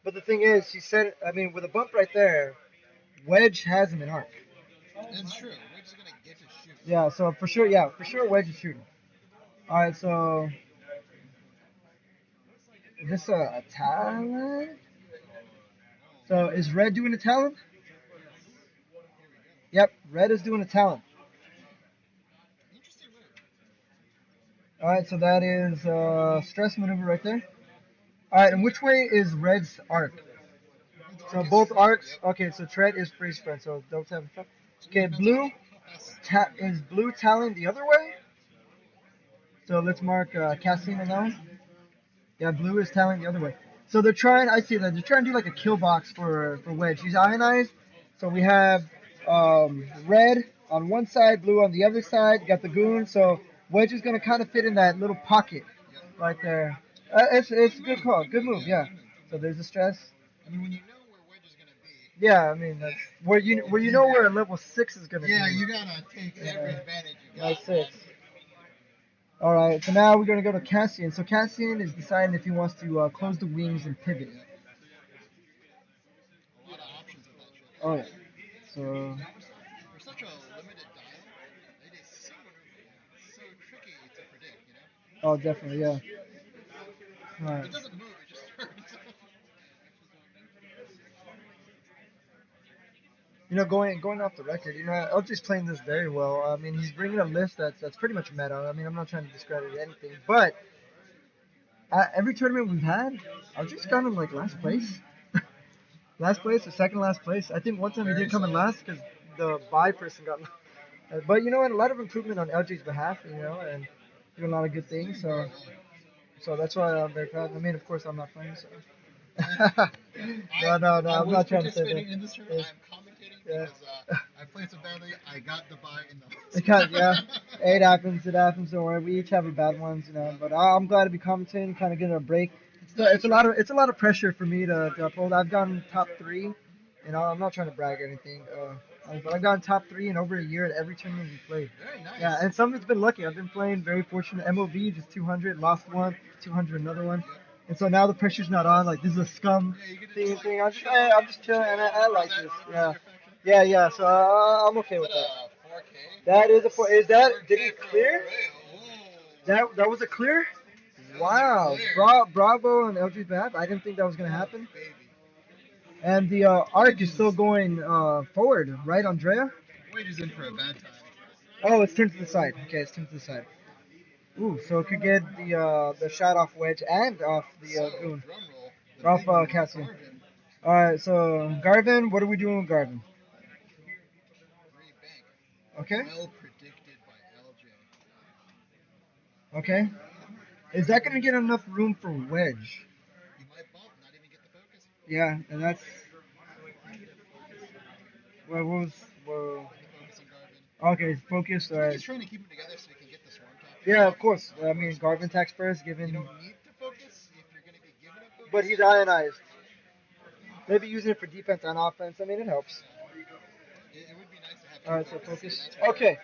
But the thing is, she said. I mean, with a bump right there, Wedge has him in arc. It's true. We're just gonna get to shoot. Yeah, so for sure, Wedge is shooting. All right, so is this a talent? So is Red doing a talent? Yep, Red is doing a talent. Interesting move. All right, so that is stress maneuver right there. All right, and which way is Red's arc? So both arcs. Okay, so tread is free spread. So don't have. Okay, blue is blue talent the other way. So let's mark Cassian on that one. Yeah, blue is talent the other way. So they're trying. I see that they're trying to do like a kill box for Wedge. He's ionized. So we have red on one side, blue on the other side. Got the goon. So Wedge is gonna kind of fit in that little pocket right there. It's a good call. Good move. Yeah. So there's the stress. I mean, when you know where Wedge is gonna be. Yeah, I mean that's where you know where a level 6 is gonna Yeah, be. you gotta take every advantage you got. Nice 6. All right, so now we're gonna go to Cassian. So Cassian is deciding if he wants to close the wings and pivot. A lot of options with that shit. All right. So For such a limited dial, it is so tricky to predict, you know? oh, definitely, yeah. All right. It doesn't move, it just turns. You know, going off the record, you know, LJ's playing this very well. I mean, he's bringing a list that's pretty much meta. I mean, I'm not trying to discredit anything, but every tournament we've had, LJ's gotten like last place, last place or second last place. I think one time he didn't come in last because the bye person got. But you know, and a lot of improvement on LJ's behalf, you know, and doing a lot of good things. So that's why I'm very proud. I mean, of course, I'm not playing, so. No, I'm not trying to say that. In this tournament, I'm commentating Yeah. because I played so badly, I got the bye in the Because yeah, it happens. It happens. Don't worry. We each have our bad ones, you know. But I'm glad to be commentating, kind of getting a break. It's a lot of pressure for me to uphold. I've gotten top 3, you know. I'm not trying to brag or anything, but I've gotten top 3 in over a year at every tournament we played. Very nice. Yeah, and some of it's been lucky. I've been playing very fortunate. MOV just 200, lost one, 200 another one. And so now the pressure's not on. Like this is a scum thing. I'm just chilling, and I like this. Yeah. So I'm okay with that. 4K? That is a four. Is that? 4K Did it for clear? Ray. That was a clear. That was Wow. clear. Bravo on LG's behalf. I didn't think that was gonna happen. Baby. And the arc is still going forward, right, Andrea? Wade is in for a bad time. Oh, it's turned to the side. Okay, it's turned to the side. Ooh, so it could get the shot off Wedge and off the goon. Drum roll. Off Cassian. All right, so Garvin, what are we doing with Garvin? Okay. Well predicted by LJ. Okay. Is that gonna get enough room for Wedge? He might bump, not even get the focus. Yeah, and that's. What was? Well, Focus on Garvin. Okay, focus. I All think right. he's trying to keep them together so he can get the swarm tap. Yeah, of course. I mean, Garvin attacks first, You given, don't need to focus if you're going to be given a but focus. he's ionized. Maybe using it for defense and offense. I mean, it helps. It would be nice to have All two right, so focuses here. focus. That's for sure. Okay,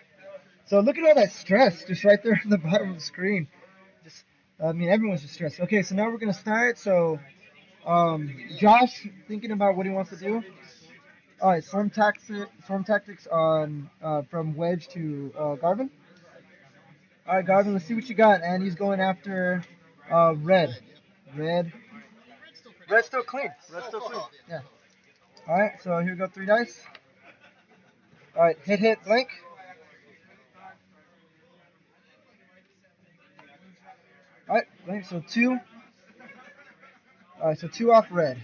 so look at all that stress just right there on the bottom of the screen. Just, I mean, everyone's just stressed. Okay, so now we're gonna start. So, Josh, thinking about what he wants to do. All right, swarm tactics on from Wedge to Garvin. All right, Garvin, let's see what you got. And he's going after red. Red, yep. Red. Red's still pretty Red's still healthy. clean. Red's still Full clean. health, yeah. Yeah. Full health. All right, so here we go. 3 dice. All right, hit, blank. All right, blank. So two. All right, so two off red.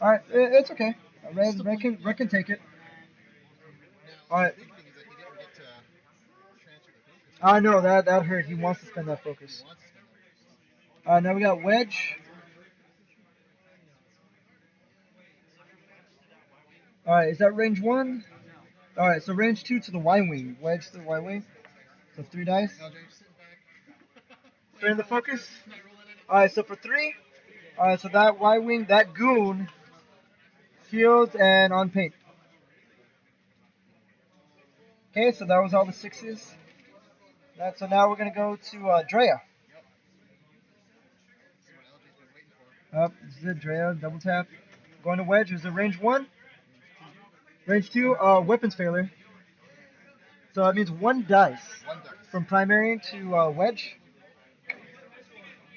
All right, it's okay. Red can take it. Now, All the right. big thing is that he didn't get to transfer the focus. I know that hurt. He wants to spend that He focus. wants to spend that focus. All right, now we got wedge. All right, is that range one? All right, so range two to the Y wing. Wedge to the Y wing. So 3 dice. LJ, just sitting back. Spend the Playing focus. not rolling anything. All right, so for three. All right, so that Y wing, that goon, healed and on paint. Okay, so that was all the sixes. So now we're gonna go to Drea. Yep. This is what LJ's been waiting for. This is it, Drea, double tap. Going to wedge. Is it range one? Range two. Range two, weapons failure. So that means 1 dice One dice. from primary to wedge.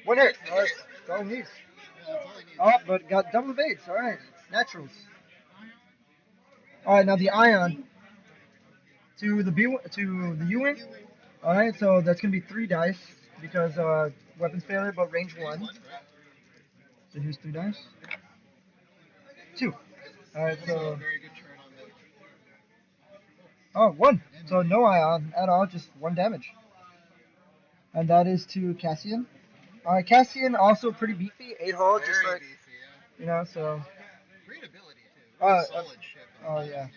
One hit. All right, that's all he needs. Yeah, that's all he needs. Oh, but got double evades. All right, naturals. All right, now the ion to the U wing. All right, so that's gonna be 3 dice because weapons failure, but range one. Right. So here's 3 dice. Two. All right, Also a so very good turn on the. one. So no ion at all, just 1 damage, and that is to Cassian. All right, Cassian also pretty beefy, 8 hull, just Very like beefy, yeah. so. Great ability too. What a Uh, uh, solid ship. oh yeah,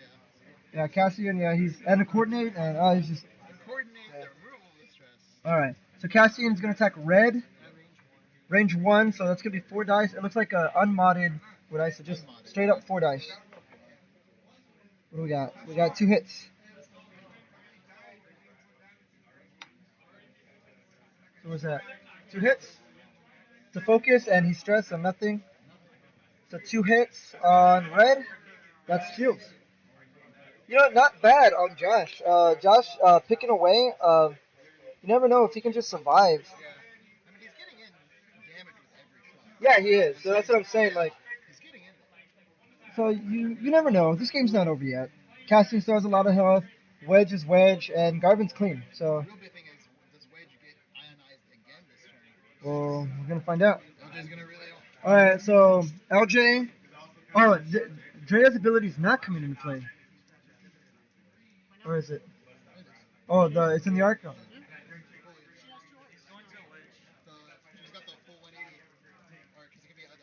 yeah, Cassian, yeah, he's and a coordinate, and he's just The coordinate, the removal of the stress. all right. So Cassian's gonna attack red, At range one, so that's gonna be 4 dice. It looks like a unmodded. What dice? So just Unmodded. straight up 4 dice. What do we got? We got 2 hits. So what's that? 2 hits. To focus, and he's stressed on nothing. So 2 hits on red. That's shields. You know, not bad on Josh. Josh picking away. You never know if he can just survive. Yeah. I mean, he's getting in damage with every shot. Yeah, he is. So that's what I'm saying. Like, He's getting in there. so you never know. This game's not over yet. Cassian still has a lot of health. Wedge is Wedge, and Garvin's clean. So, The real big thing is, does Wedge get ionized again this turn? well, we're gonna find out. LJ's gonna really. All right. So LJ. Oh, Drea's ability is not coming into play. Or is it? Oh, it's in the arc. Oh. She's got the full 180 arc. Because it could be other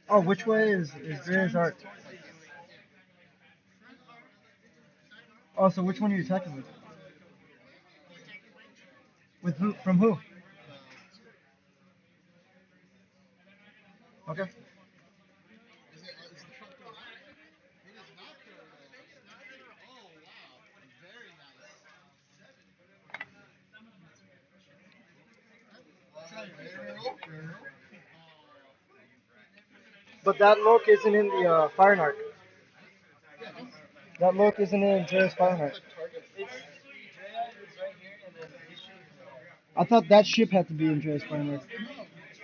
arc. Oh, which way is Drea's arc? Oh, so which one are you attacking with? With who? From who? Okay. Is the truck going out? It is not going. Oh wow! Very nice. But that look isn't in the fire arc. Yeah, no. That look isn't in Drea's fire arc. The target. I thought that ship had to be in Drea's fire arc. The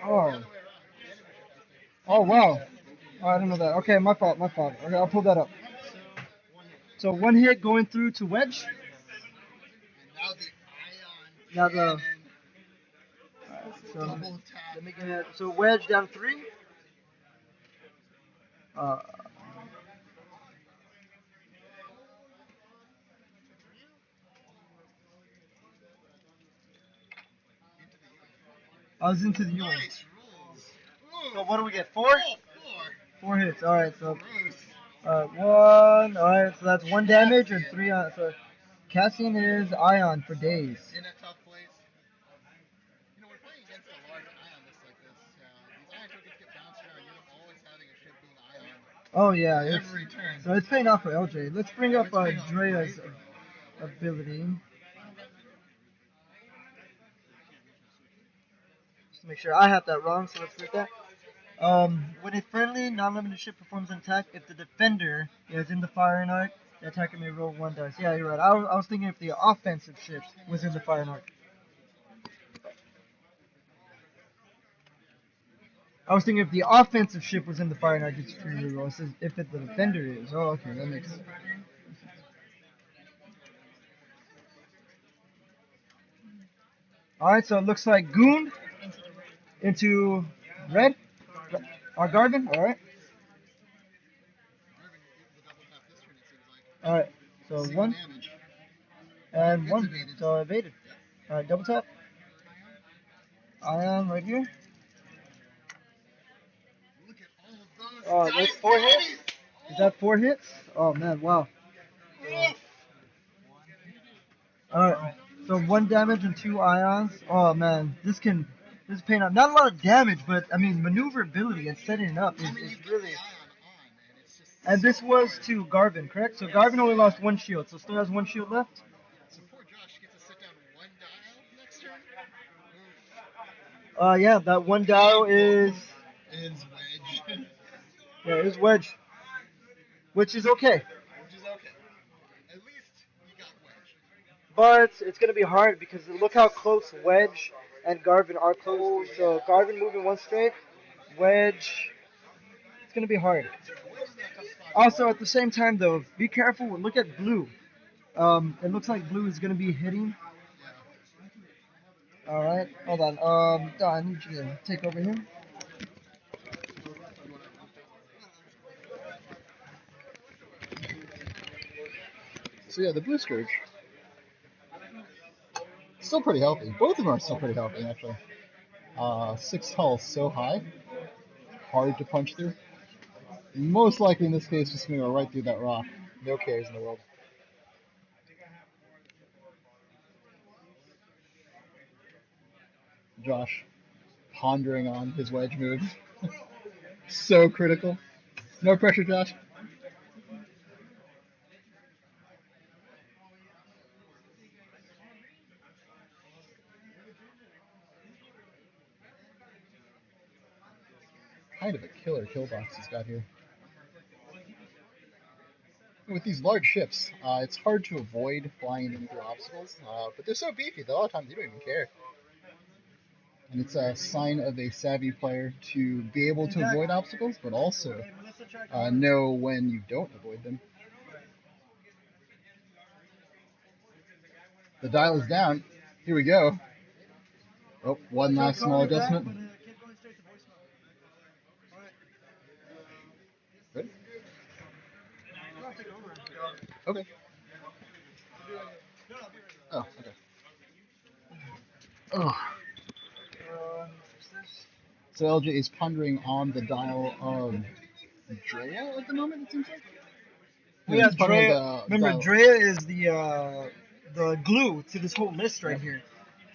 Oh. other way around. The enemy ship has to. Oh wow. Oh, I didn't know that. Okay, my fault. My fault. Okay, I'll pull that up. So 1 hit going through to wedge. And now the ion. Now the. Cannon. So Double tap. let me get so wedge down 3. Uh, I was into the U.S. Nice rules. Ooh. So what do we get? 4? Oh, four. 4 hits. All right. So Gross. One. Alright, so that's one damage and three on. So Cassian is Ion for days. In a tough place. You know, we're playing against a large ion list like this. These ion tokens get bounced around. You end up always having a ship being ion Oh yeah, every turn. so it's paying off for LJ. Let's bring Oh, up it's paying off Drea's greatly. ability. Just to make sure I have that wrong, so let's do that. When a friendly non-limited ship performs an attack, if the defender is in the firing arc, the attacker may roll one dice. Yeah, you're right. I was thinking if the offensive ship was in the firing arc. I was thinking if the offensive ship was in the firing arc, it's free reroll. It says if it, the defender is. Oh, okay, that makes sense. All right, so it looks like Goon into red. Our Garvin. All right. Marvin able to double tap this turn, it seems like. All right. So Single one damage. and Gets one. evaded. So evaded. All right, double tap. Ion right here. Look at all of those Oh, that's dice four hits. daddies! Is that 4 hits? Oh man, wow. Oof! All right. So one damage and two ions. Oh man, this is paying off. Not a lot of damage, but I mean maneuverability and setting it up I mean, is you get really. the ion on, and it's just And so this was hard. to Garvin, correct? So Garvin only lost one shield, so still has one shield left. So poor Josh gets to sit down one dial next turn. Oof. Yeah, that one dial is Is Wedge. yeah, is Wedge, which is okay. Which is okay. At least you got Wedge. But it's gonna be hard because look how close Wedge and Garvin are close. Oh, So yeah. Garvin moving one straight, Wedge. It's gonna be hard. Wedge is in a tough spot as Also, well. at the same time though, be careful. Look at Blue. It looks like Blue is gonna be hitting. Yeah. All right, hold on. Don, I need you to take over here. You want to move things? So yeah, the Blue Scourge, still pretty healthy. Both of them are still pretty healthy, actually. 6 hull so high, hard to punch through. Most likely in this case, just gonna go right through that rock. No cares in the world. Josh pondering on his wedge move. So critical. No pressure, Josh. Kind of a killer kill box he's got here. With these large ships, it's hard to avoid flying in through obstacles, but they're so beefy that a lot of times you don't even care. And it's a sign of a savvy player to be able to avoid obstacles, but also know when you don't avoid them. The dial is down. Here we go. Oh, one last small adjustment. Ready? Okay. Oh, okay. Oh. So LJ is pondering on the dial of Drea at the moment, it seems like? We have he's pondering Drea. the Remember, dial. Drea is the glue to this whole list right Yep. here.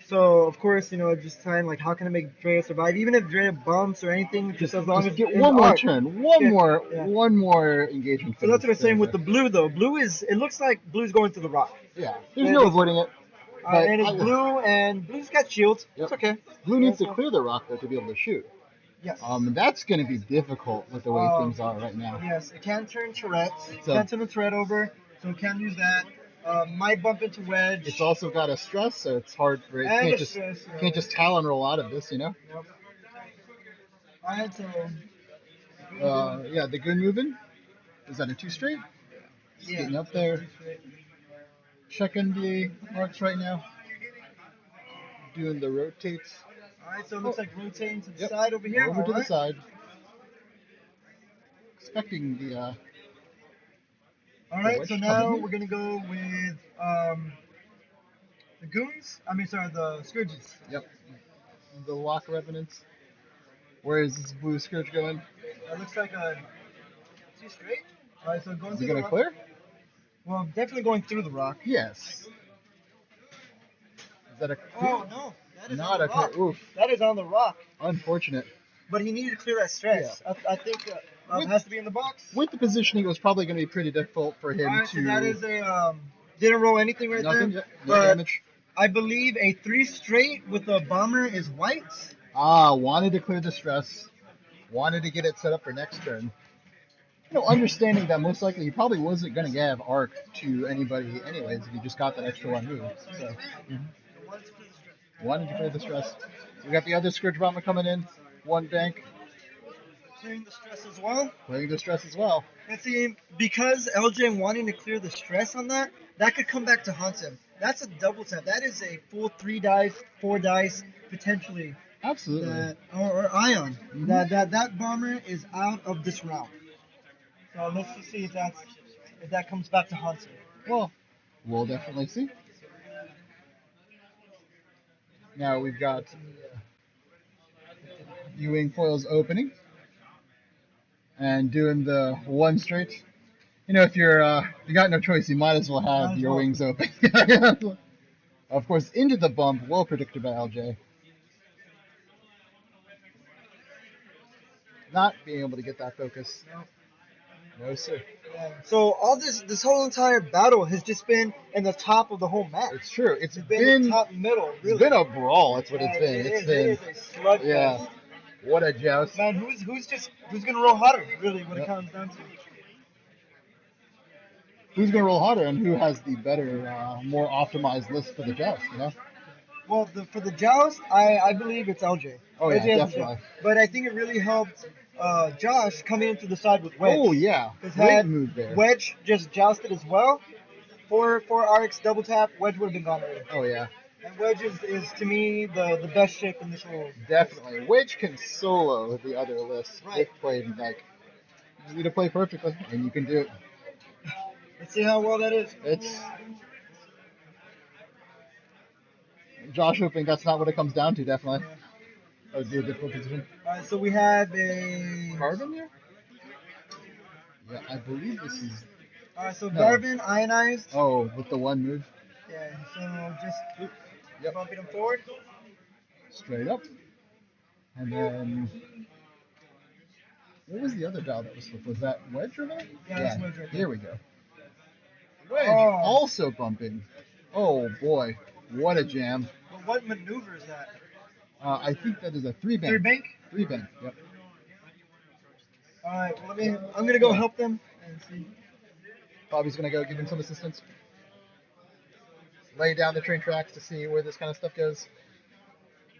So of course, just trying like how can I make Drea survive? Even if Drea bumps or anything, just as long Just as get in one more arc. turn, Yeah, yeah. one more engagement. So Phase that's what I'm saying with the blue though. Blue is it looks like blue's going through the rock. Yeah, there's And no it's, avoiding it. But and it's blue and blue's got shields. yep. It's okay. Blue Yeah, needs to so- clear the rock though to be able to shoot. Yes. That's going to be difficult with the way things are right now. Yes, it can turn Tourette's. So Can turn the turret over, so it can use that. Might bump into wedge. it's also got a stress, so it's hard for it. And Can't a just stress, can't just talon roll out of this, you know. Yep. Alright, so Yeah, the good moving. Is that a 2 straight? yeah. Getting up there. Checking the marks right now. Doing the rotates. Alright, so it looks like rotating to the Yep. side over here. Over to the Alright. side. Expecting the Alright, wedge so to come now in. we're gonna go with the goons. I mean, sorry, the scourges. Yep. The lock revenants. Where is this blue scourge going? That looks like a two straight. All right, so going Is he through the gonna rock. clear? Well, definitely going through the rock. Yes. Is that a clear? Oh no, that is on Not the a clear. rock. Oof. That is on the rock. Unfortunate. But he needed to clear that Yeah. stress. I think With, it has to be in the box. with the positioning, it was probably going to be pretty difficult for All him right, to. so that is a didn't roll anything right Nothing there. yet. No But damage. I believe a 3 straight with a bomber is white. Wanted to clear the stress. Wanted to get it set up for next turn. Understanding that most likely he probably wasn't going to give arc to anybody anyways if he just got that extra one move. So, wanted to clear the stress. We got the other Scourge Bomber coming in. One bank. Clearing the stress as well. Clearing the stress as well. And see, because LJ wanting to clear the stress on that, that could come back to haunt him. That's a double tap. That is a full 3 dice, 4 dice, potentially. Absolutely. Or Ion. Mhm. That bomber is out of this round. So let's just see if that comes back to haunt him. Well, we'll definitely see. Now we've got Ewing Foils opening and doing the one straight. If you got no choice, you might as well Might have as your well. wings open. Of course, into the bump, well predicted by LJ. Not being able to get that focus. No, sir. So all this whole entire battle has just been in the top of the whole map. It's true. It's been top middle. Really. It's been a brawl. That's what it's been. It It's is. been. It is a slugfest. Yeah. What a joust. Man, who's gonna roll hotter? Really, what Yep. it comes down to. Who's going to roll harder and who has the better, more optimized list for the joust, Well, for the joust, I believe it's LJ. Oh, yeah, LJ has the definitely. joust. But I think it really helped Josh coming into the side with Wedge. Oh, yeah. Because Great had move there. Wedge just jousted as well, for RX double tap, Wedge would have been gone already. Oh, yeah. And Wedge is to me the best shape in this whole. Definitely. Wedge can solo the other list Right. if played like. You just need to play perfectly, and you can do it. Let's see how well that is. It's Josh hoping that's not what it comes down to. Definitely, that would be a difficult position. All right, so we have a Garvin here. Yeah, I believe this is. All right, so No. Garvin ionized. Oh, with the one move. Yeah, so just Yep. bumping him forward. Straight up, and then. What was the other dial that was flipped? Was that Wedge or not? Yeah, that's Wedge right there. Here we go. Wedge Oh. also bumping. Oh boy, what a jam! But what maneuver is that? I think that is a 3 bank. 3 bank? 3 bank. Yep. All right, well, I'm gonna go help them and see. Bobby's gonna go give him some assistance. Lay down the train tracks to see where this kind of stuff goes.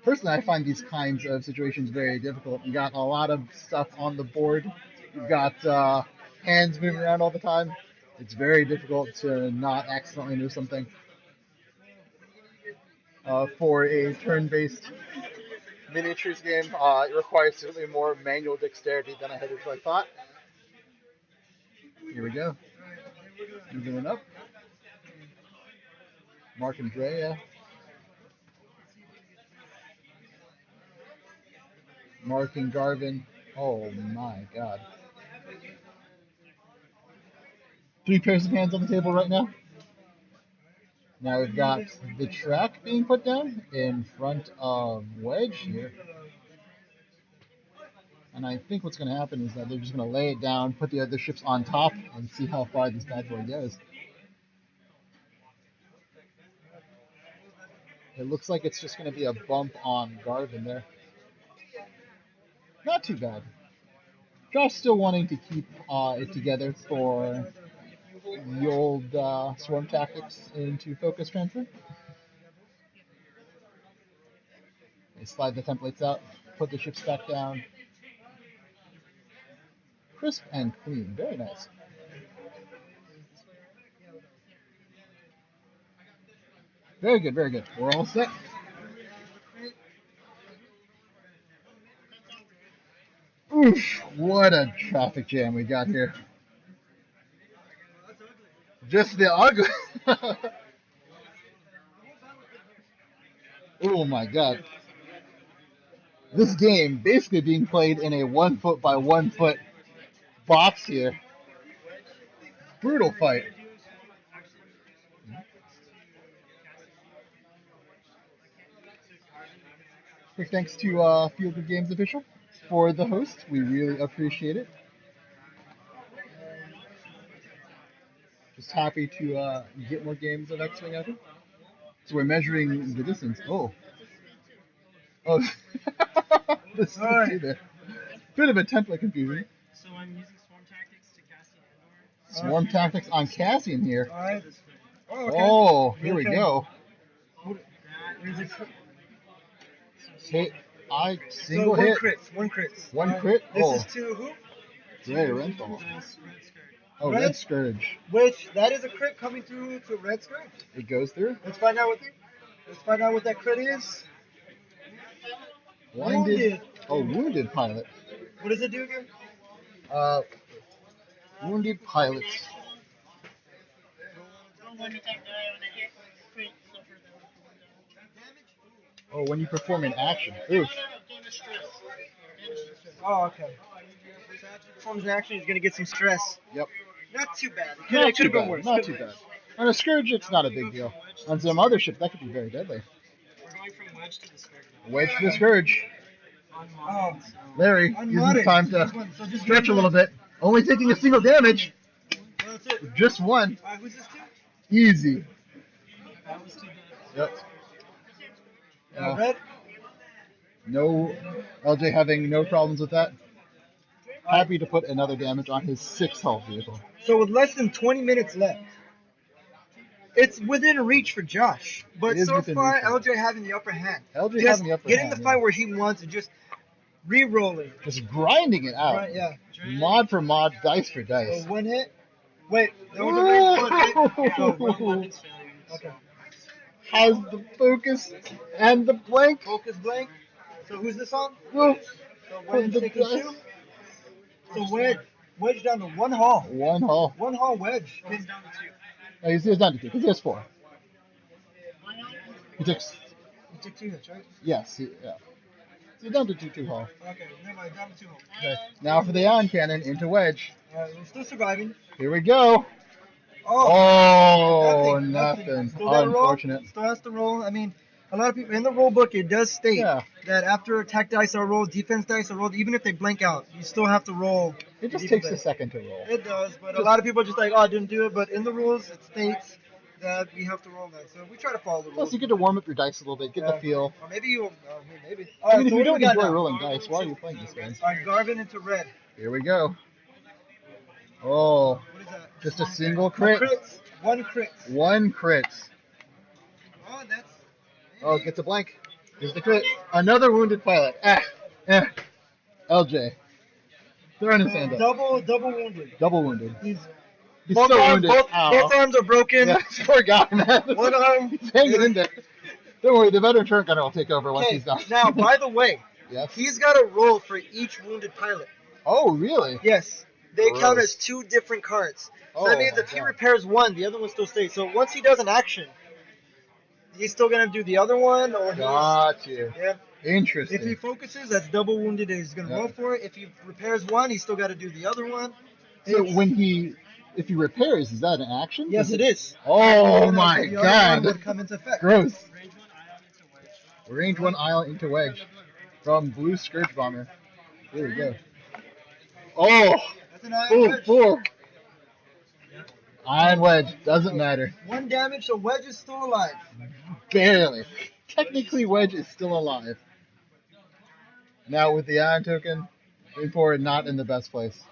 Personally, I find these kinds of situations very difficult. You got a lot of stuff on the board. You've got hands moving around all the time. It's very difficult to not accidentally move something. For a turn-based miniatures game, it requires certainly more manual dexterity than I had originally thought. Here we go. Moving up. Mark and Drea. Mark and Garvin. Oh my god. 3 pairs of hands on the table right now. Now we've got the track being put down in front of Wedge here. And I think what's going to happen is that they're just going to lay it down, put the other ships on top, and see how far this bad boy goes. It looks like it's just going to be a bump on Garvin there. Not too bad. Josh still wanting to keep it together for the old swarm tactics into focus transfer. They slide the templates out, put the ships back down. Crisp and clean. Very nice. Very good, very good. We're all set. Oof, what a traffic jam we got here. Just the ugly. Oh my god. This game basically being played in a 1 foot by 1 foot box here. Brutal fight. Quick thanks to Field of Games official for the host. We really appreciate it. Just happy to get more games of X-Wing out here. So we're measuring the distance. Oh, this is All right. there. Bit of a template confusion. Swarm tactics on Cassian here. All right. Oh, okay. Oh, here we Okay. go. Here's a Hit. So Single one hit. crits. One crits. One All right. crit? This Oh. is to who? Ray Renthal. Oh, Red? Red Scourge. Which that is a crit coming through to Red Scourge. It goes through. Let's find out what that crit is. Blinded. Wounded. Oh, wounded pilot. What does it do again? Uh, wounded pilots. Oh, when you perform an action. Oof. Oh, okay. So after he performs an action, he's gonna get some stress. Yep. Not too bad. Not It could too have been bad. worse. Not Could've too been bad. On a Scourge, it's not a big deal. On some other ships, that could be very deadly. We're going from wedge to the Scourge. Wedge to the Scourge. Oh, Larry, using unmodded. the time to So just stretch a little bit. Only taking a single damage. Well, that's it. Just one. Alright, who's this to? Easy. That was to Yep. Red. No, LJ having no problems with that. Happy to put another damage on his 6th health vehicle. So with less than 20 minutes left, it's within reach for Josh. But It is so within far, reach. LJ having the upper hand. LJ Just having the upper getting hand. the fight where he wants and just re-rolling. Just grinding it out. Right, yeah. Mod for mod, dice for dice. So one hit. Wait, that was a very close hit. So one Ooh. weapon. Okay. Has the focus and the blank. Focus blank. So who's this on? Ooh. So one The taking dice. 2. So wedge down to one hull. One hull. One hull wedge. Oh, he's down to 2 because he has 4. He takes. You took 2 hits, right? Yes. Yeah. So he's down to 2 hull. Okay, never mind. Down to 2 hull. Okay. Now for the ion cannon into wedge. Alright, we're still surviving. Here we go. Oh, Oh, nothing. Still gotta roll. Unfortunate. Still has to roll. I mean, a lot of people in the rule book it does state Yeah. that after attack dice are rolled, defense dice are rolled, even if they blank out, you still have to roll. It just the takes a defense. second to roll. It does, but a lot of people are just like, oh, I didn't do it. But in the rules, it states that we have to roll that. So we try to follow the rules. Plus, you get to warm up your dice a little bit, get the feel. Or maybe you. Maybe. I mean, if so you what do don't we got enjoy now? rolling dice, why are you playing this game? Alright, Garvin into red. Here we go. Oh, What is that? just a single crit. Crits. One crit. One crit. Oh, that's. Oh, gets a blank. Here's the crit. Another wounded pilot. LJ. Throwing his hand up. Double wounded. Double wounded. He's He's both so arms, wounded. both arms are broken. Yeah, poor guy, man. One arm. He's hanging in there. Don't worry, the veteran turret gunner will take over once Okay, he's done. now, by the way, Yes. he's got a roll for each wounded pilot. Oh, really? Yes. They count Gross. as 2 different cards. So Oh, that means my if he God. repairs one, the other one still stays. So once he does an action, he's still going to do the other one, or he's. Got you. Yeah. Interesting. If he focuses, that's double wounded, and he's going to Yeah. roll for it. If he repairs one, he's still got to do the other one. So It's- if he repairs, is that an action? Yes, it is. Oh And my the other one god. would come into effect. Gross. Range 1 island into wedge from Blue Scourge Bomber. Here we go. Oh, That's an iron full, wedge. full. Iron wedge, doesn't matter. 1 damage, so Wedge is still alive. Barely. Technically, wedge is still alive. Now with the iron token, moving forward, not in the best place.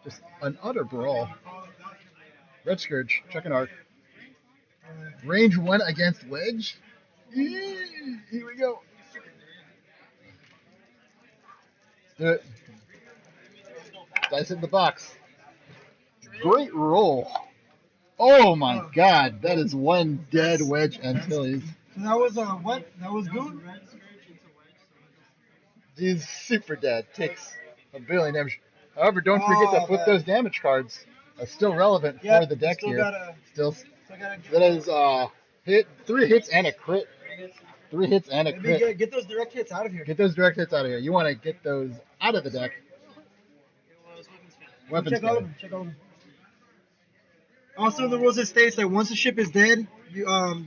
Just an utter brawl. Red Scourge, check an arc. Range 1 against wedge. Here we go. Let's do it. Dice in the box. Great roll. Oh my god, that is one dead wedge Antilles. So that was what? That was Goon? He's super dead. Takes a billion damage. However, don't forget to put those damage cards. Still relevant for the deck still here. Gotta, Still, still gotta that is hit 3 hits and a crit. 3 hits and a maybe crit. get those direct hits out of here. Get those direct hits out of here. You want to get those out of the deck. Weapons Check all of guide. them. Check all of them. Also, in the rules it states that once a ship is dead,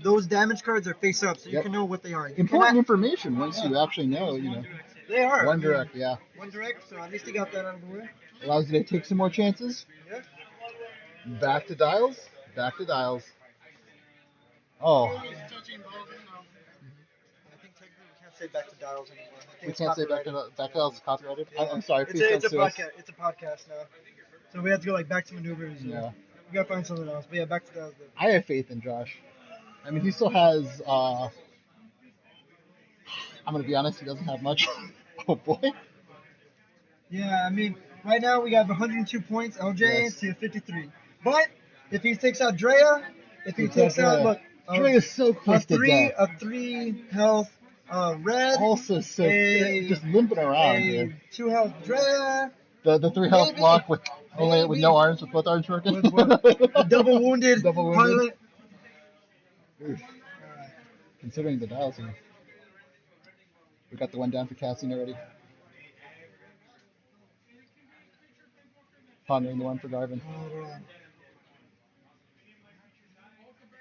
those damage cards are face up, so you Yep. can know what they are. You Important cannot. information once you actually know, They are. One direct, yeah. One direct, so at least you got that out of the way. Allows you to take some more chances. Yeah. Back to dials. Back to dials. Oh, I think technically we can't say back to dials anymore. I think we it's can't say back copyrighted. to dials is copyrighted. Yeah. I'm sorry. It's Please a, don't it's a sue us. podcast. It's a podcast now. So we have to go like back to maneuvers. Yeah. We gotta find something else. But yeah, back to dials. I have faith in Josh. I mean, he still has. I'm gonna be honest. He doesn't have much. Oh boy. Yeah, I mean, right now we have 102 points, LJ Yes. to 53. But if he takes out Drea, if he takes out, look, Dre is so a close to death. a 3 health Red, Also, so a- just limping around a here. 2 health Drea, The 3 health Maybe. block with with Maybe. no arms, with both arms working. with what? The double wounded Double wounded. pilot. Oof. Considering the dials here. We got the one down for Cassian already. Pondering the one for Garvin.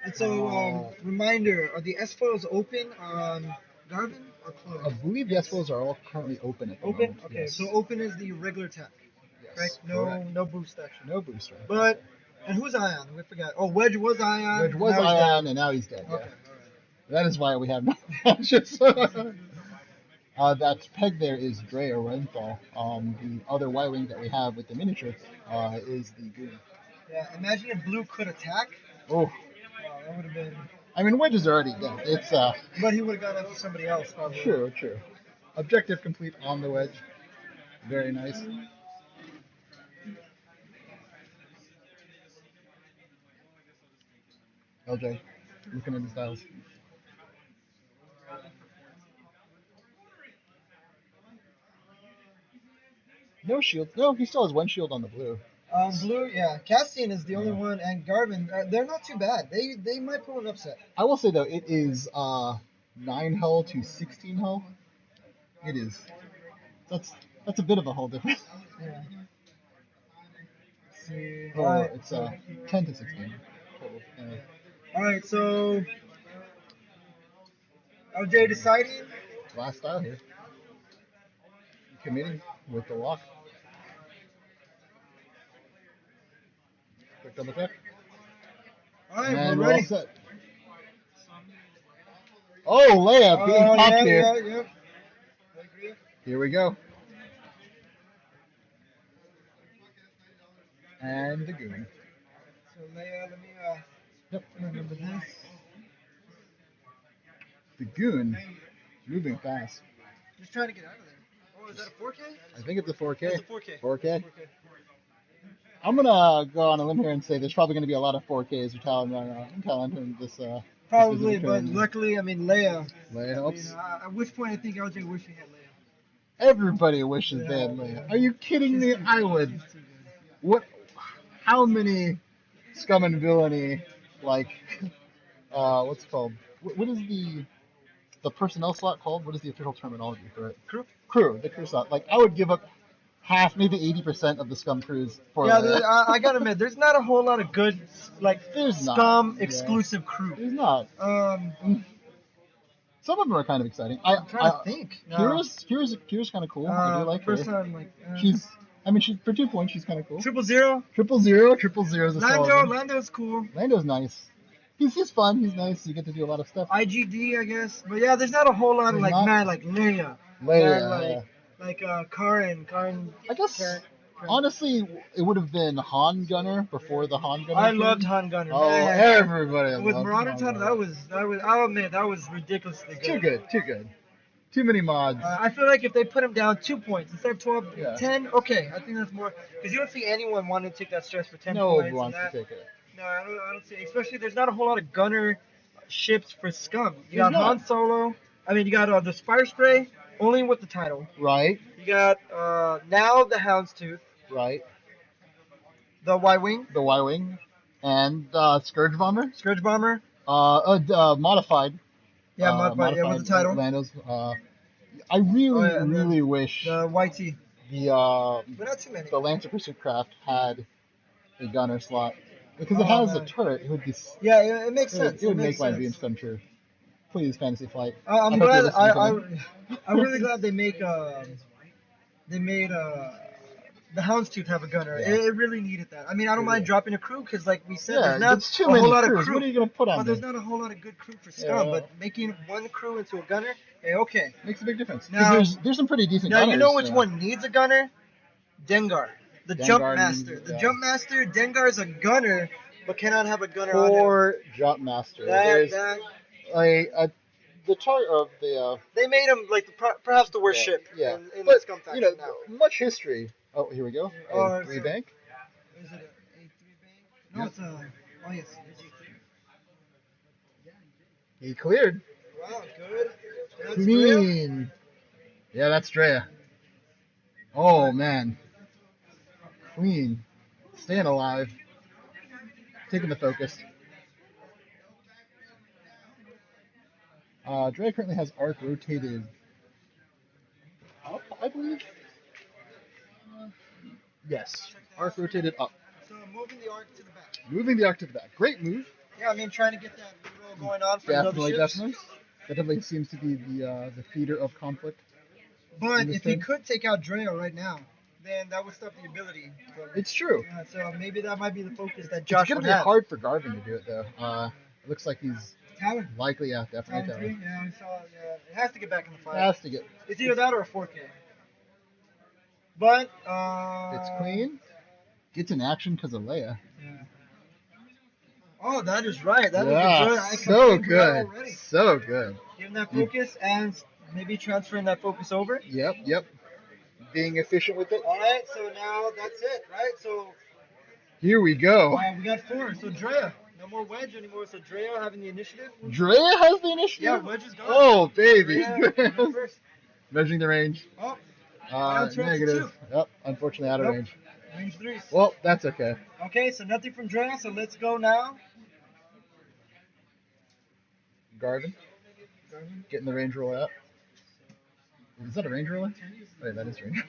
And so, reminder: are the S foils open on Garvin or I closed? believe the S-Foils are all currently open at the Open. moment. Okay, Yes. so open is the regular attack, Yes, correct? correct. No boost action. No booster. But and who's Ion? We forgot. Oh, Wedge was Ion. Which was now he's Ion, dead. and now he's dead. Yeah. Okay, all right. That is why we have no matches. That peg there is Dre or Renthal. The other Y-Wing that we have with the miniature is the Goon. Yeah, imagine if Blue could attack. Oh, Wow, that would have been. I mean, Wedge is already dead. It's But he would have gone after somebody else, probably. true. Objective complete on the Wedge. Very nice. LJ, looking at his dials. No shield. No, he still has one shield on the blue. Blue, yeah. Cassian is the only one, and Garvin. They're not too bad. They might pull an upset. I will say though, it is 9 hull to 16 hull. It is. That's a bit of a hull difference. Yeah. Let's see. Oh, All right. it's 10 to 16 total. All right. So LJ deciding. Last style here. Committing with the lock. Quick double check. All right, And we're we're all ready. set. Oh, Leia being popped yeah, here. yeah. I agree. Here we go. And the Goon. So Leia, let me Yep. remember this. The Goon moving fast. Just trying to get out of there. Oh, is that a 4K? I think it's a 4K. It's a 4K. 4K. I'm gonna go on a limb here and say there's probably gonna be a lot of 4Ks or talent in this. Probably, this but return. luckily, I mean Leia. Leia I helps. mean, at which point I think LJ wished he had Leia. Everybody wishes they had Leia. Are you kidding me? I would. She's too good. What? How many scum and villainy, like, what's it called? What is the personnel slot called? What is the official terminology for it? Crew. The crew slot. Like, I would give up half, maybe 80% of the scum crews for Yeah, Leia. I gotta admit, there's not a whole lot of good, like, There's not. scum Yeah. exclusive crew. There's not. Some of them are kind of exciting. I'm trying to think. Kira's kind of cool. I do like her. first time, like, She's for 2 points, she's kind of cool. 000. 000 is a solid one. Lando's cool. Lando's nice. He's fun. He's nice. You get to do a lot of stuff. IGD, I guess. But yeah, there's not a whole lot of, There's like, not? man, like Leia. Leia, Man, yeah. like Karen. I guess Karen. honestly, it would have been Han Gunner before the Han Gunner. I thing. loved Han Gunner. Oh, man. everybody With loved Marauder Han Tunnel, Gunner. that was. I'll admit that was ridiculously good. Too good. Too many mods. I feel like if they put him down 2 points instead of 12, Yeah. 10, okay, I think that's more because you don't see anyone wanting to take that stress for 10 No points. one wants and to that. take it. No, I don't see. Especially there's not a whole lot of gunner ships for scum. You There's got Han not. Solo. I mean, you got the Fire Spray only with the title. Right. You got now the Houndstooth, Right. the Y-wing, The Y-wing and Scourge Bomber. Scourge Bomber. Modified. Yeah, modified. Yeah, with the title. Lando's. I really, and then really wish The YT. But not too many. the Lancer Pursuit Craft had a gunner slot because it Oh, has a man. turret. It would be Yeah, it makes sense. it It would makes make my sense. dreams come true. Please, Fantasy Flight. I'm I hope you're glad. listening to me. I'm really glad they made the Houndstooth have a gunner. Yeah. It really needed that. I mean, I don't mind dropping a crew because, like we said, Yeah, there's not that's too a many whole lot of crews. crew. What are you gonna put on But there's there? not a whole lot of good crew for Scum. Yeah. But making one crew into a gunner, hey, okay. Makes a big difference. 'Cause Now- there's some pretty decent Now gunners. you know which one needs a gunner? Dengar, the Jump Dengar Master. needs- The yeah. Jump Master. Dengar is a gunner, but cannot have a gunner on him. Poor Jump Master. There's That the chart of the they made him like perhaps the worst ship yeah. in But the Scum faction you know, now. much history. Oh, here we go. Or- A 3 bank. Is it a A3 bank? No, Yep. it's a. Oh yes. He cleared. Wow, good. That's real. Clean. Yeah, that's Drea. Oh man. Clean. Staying alive. Taking the focus. Drea currently has arc rotated up, I believe. Yes. Arc rotated up. So moving the arc to the back. Moving the arc to the back. Great move. Yeah, I mean trying to get that reroll going on for the other Definitely, ships. definitely. That definitely seems to be the feeder of conflict. But In this if he thing. could take out Drea right now, then that would stop the ability. It's true. Yeah, so maybe that might be the focus that It's Josh gonna would be have. hard for Garvin to do it though. It looks like he's Talon. likely, yeah, definitely Talon 3? Talon. Yeah, we saw it. Yeah. It has to get back in the fight. Has to get. It's either that or a 4K. But, It's clean. Gets in action because of Leia. Yeah. Oh, that is right. That yeah, was a good. I so completed that good, already. so good. Giving that focus and maybe transferring that focus over. Yep. Being efficient with it. All right, so now that's it, right? So Here we go. we got 4. So Drea, no more Wedge anymore. So Drea having the initiative. Drea has the initiative. Yeah, Wedge is gone. Oh baby. Drea, go first. Measuring the range. Oh, down to Negative. 2. Yep. Unfortunately, out of Nope. range. Range 3. Well, that's okay. Okay, so nothing from Drea. So let's go now. Garvin. Getting the range roll out. Is that a range roller? Wait, that is range.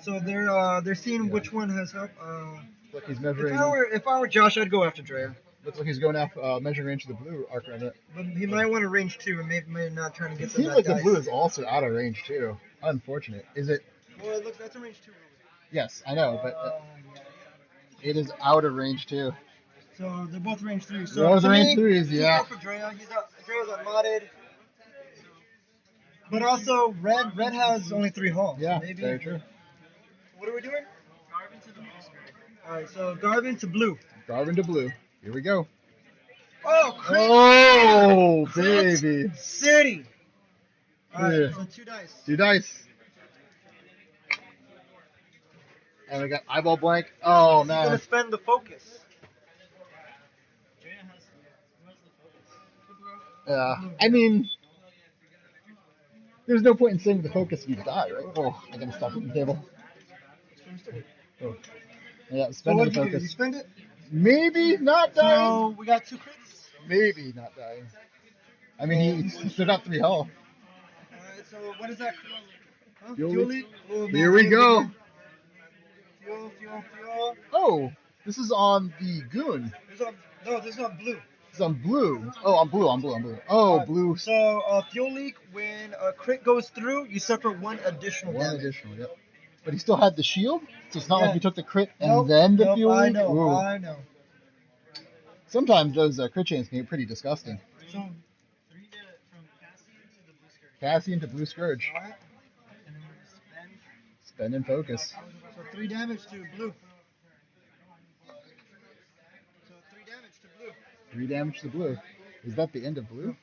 So they're seeing which one has help. Look, he's measuring. If I were Josh, I'd go after Drea. Looks like he's going off measuring range to the blue arc around it. But he might want to range 2 and maybe not trying to It get them seems that like the dice. blue is also out of range too. Unfortunate. Is it? Well, look, that's a range 2. Yes, I know, but it is out of range too. So they're both range 3. So Those to are range me, threes, he's yeah. up for Drea. Drea's unmodded. But also, red has only 3 hull. Yeah, so maybe. very true. What are we doing? Garvin to the blue. Alright, so Garvin to blue. Garvin to blue. Here we go. Oh, crit! Oh, Crit baby. City! Alright, Yeah. so 2 dice. 2 dice. And we got eyeball blank. Oh, He's man. gonna spend the focus. Yeah. I mean, there's no point in saying the focus if you die, right? Oh, I gotta stop hitting the table. Oh. Yeah, So spending what the did you do? You focus. spend it? Maybe not dying. So we got 2 crits. Maybe not dying. I mean, he stood up 3 hull. Alright, so what is that? Huh? Fuel Fuel leak? leak? Oh, man, Here we what go. is it? Fuel. Oh, this is on the goon. This is on blue. It's on blue. Oh, on blue. Oh, blue. So fuel leak, when a crit goes through, you suffer 1 additional One damage. additional, yep. But he still had the shield, so it's not Yeah. like he took the crit and Nope, then the nope, fuel I leak. know, Ooh. I know. Sometimes those crit chains can get pretty disgusting. So from Cassian to Blue Scourge. Alright. And then we're gonna Spend and focus. So 3 damage to blue. So 3 damage to blue. 3 damage to blue. Is that the end of blue?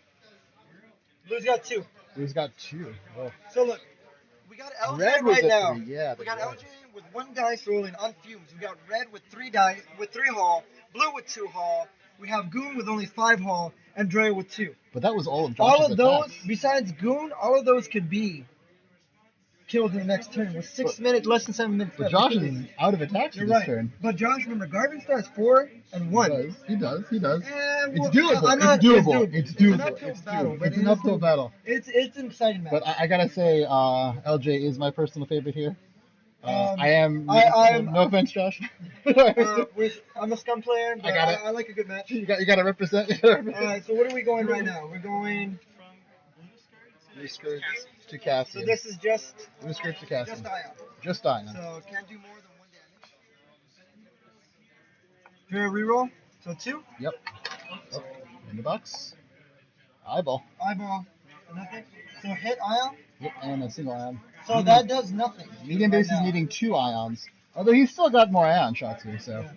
Blue's got 2. Blue's got 2. Oh. So look, we got LJ Red was right at now. 3, yeah. We got red. LJ with 1 dice rolling on fumes. We got red with 3 dice with 3 hull, blue with 2 hull. We have Goon with only 5 hull, and Dre with 2. But that was all of Josh's All of those, attacks. besides Goon, all of those could be killed in the next turn with 6 minutes, less than 7 minutes But left. Josh is out of attacks for You're this right. turn. But Josh, remember, Garvin starts 4 and 1. He does. It's Well, doable. I'm not- It's doable. It's It's an doable. uphill It's battle, doable. but It's it an is uphill doable. battle. It's an exciting match. But I gotta say, LJ is my personal favorite here. I am. I'm- No offense, Josh. I'm a scum player, but I like a good match. You gotta represent. Alright, so what are we going right now? We're going. Blue skirts to Cassian. So this is just Blue skirts to Cassian. just Ion. Just Ion. So can't do more than 1 damage. Draw a reroll. So 2. Yep. Oh, in the box. Eyeball. Eyeball. Nothing. So hit Ion. Yep, and a single ion. So that does nothing. Medium base is needing 2 ions. Although he's still got more ion shots here, so Yeah.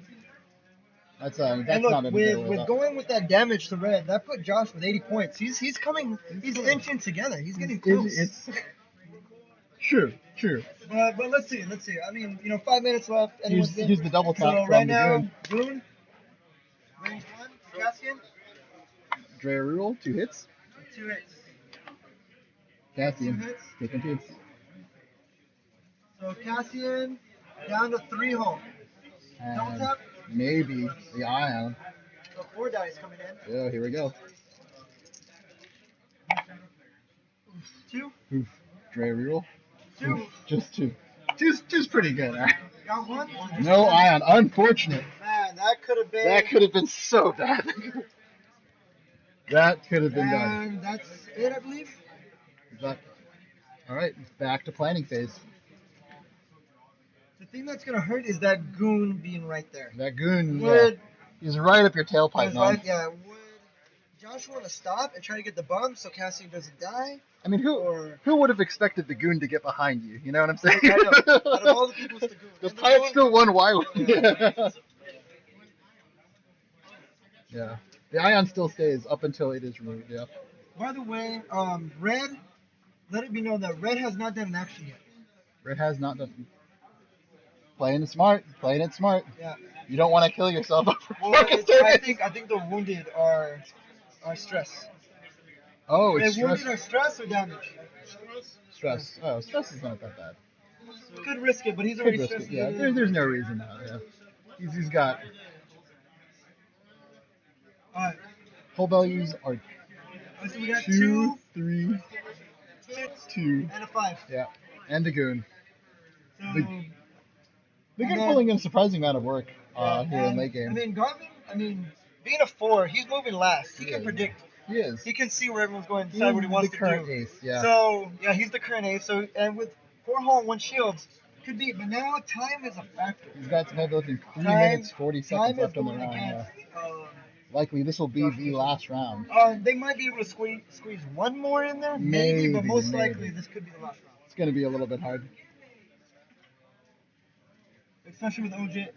that's And not look, a with going with that damage to red, that put Josh with 80 points. He's inching together. He's getting close. It's true. But let's see. I mean, 5 minutes left. Anyone's in. Here's the double tap So from right the now, Goon. Goon, range 1, Cassian, Drea reroll, 2 hits. 2 hits. Cassian, 2 hits. taking 2 hits. So Cassian down to 3 home. Double And tap. maybe the ion. So 4 dice coming in. Oh, here we go. 2, Oof. Drea reroll. 2. Oof, just 2. Two's pretty good. All right. Got 1. No ion. Unfortunate. Man, that could have been. That could have been so bad. That could have been done. And that's it, I believe. All right, back to planning phase. The thing that's gonna hurt is that Goon being right there. That Goon, Would he's right up your tailpipe, man. right, yeah. Would Josh want to stop and try to get the bump so Cassian doesn't die? I mean, who would have expected the Goon to get behind you? You know what I'm saying? I know. Out of all the people, it's the Goon. The And pipe Goon- still won. Why? Yeah. Yeah. The ion still stays up until it is removed. Yeah. By the way, Red, let it be known that Red has not done an action yet. Red has not done. Playing it smart. Yeah. You don't want to kill yourself. Well, I think the wounded are stress. Oh, it's Wounded stress. are stress or damage. Stress. Oh, stress is not that bad. Could risk it, but he's Could already risk stressed. it. Yeah. There's no reason now. Yeah. He's got Alright. whole values are So we got 2, 2, 3, 2. and a 5. Yeah. And the Goon. So, The Goon then- pulling in a surprising amount of work yeah, here in and, late game. I mean, Garvin, being a 4, he's moving last. He can predict. He is. He can see where everyone's going and He's decide what he wants the to current do. ace. Yeah. So, yeah, he's the current ace. So, and with 4 hull, 1 shields, could be. But now time is a factor. He's got some heavy lifting. 3 Time- minutes 40 seconds Time is left on the going round. Yeah. against. Likely this will be the last round. They might be able to squeeze one more in there, maybe, but most likely this could be the last round. It's going to be a little bit hard. Especially with LJ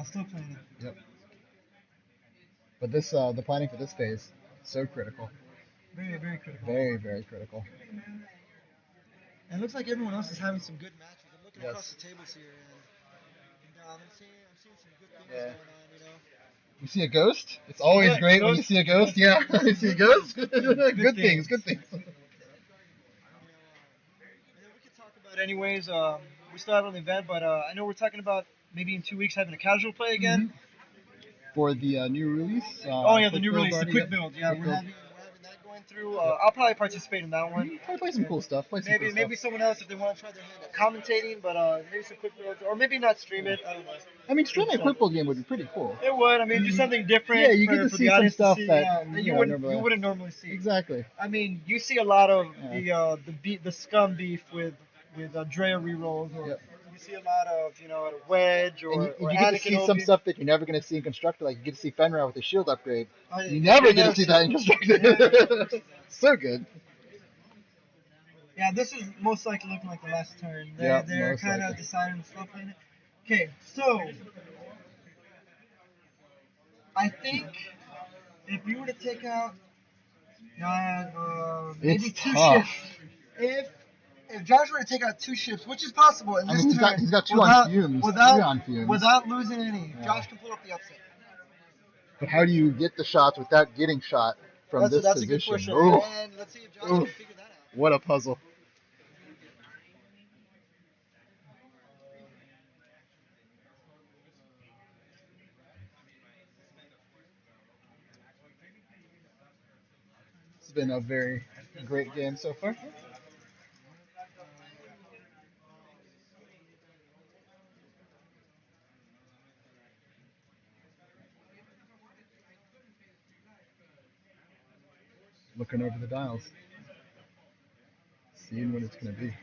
still playing it. Yep. But this, the planning for this phase, so critical. Very, very critical. Very, very critical. And it looks like everyone else is having some good matches. I'm looking Yes. across the tables here, and I'm seeing some good things Yeah. going on. You see a ghost? It's always Yeah, great when you ghost. see a ghost. Yeah, you see a ghost? Good things. And then we could talk about anyways. We still have an event, but I know we're talking about maybe in 2 weeks having a casual play again. For the new release. Oh yeah, the quick new build release, the already, quick yep. build. Yeah, Quick we're build. having that going through. I'll probably participate in that one. Probably play some cool stuff. Maybe someone else if they want to try their hand at commentating, but maybe some quick builds, or maybe not stream it. I don't know. I mean, streaming a quick build game would be pretty cool. It would. I mean, do something different. Yeah, you for, get to for see the some audience stuff to see, that, that you you know, wouldn't normally see. Exactly. I mean, you see a lot of Yeah. the scum beef with Drea rerolls, or Yep. you see a lot of a wedge or And or you get to Anakin see some Obi. stuff that you're never going to see in Constructor. Like you get to see Fenrir with a shield upgrade. Oh, yeah, You never get to never see see that in Constructor. So good. Yeah, this is most likely looking like the last turn. Yeah, They're most kind of likely. deciding to stop playing it. Okay, so I think if you were to take out maybe It's 2 tough. ships, if Josh were to take out 2 ships, which is possible in I this mean, turn, he's got 2 without, on fumes, without, 3 on fumes. without losing any, Yeah. Josh can pull up the upset. But how do you get the shots without getting shot from That's this a good position? question. Ooh, And let's see if Josh Ooh. can figure that out. what a puzzle. been a very great game so far. Looking over the dials, seeing what it's going to be.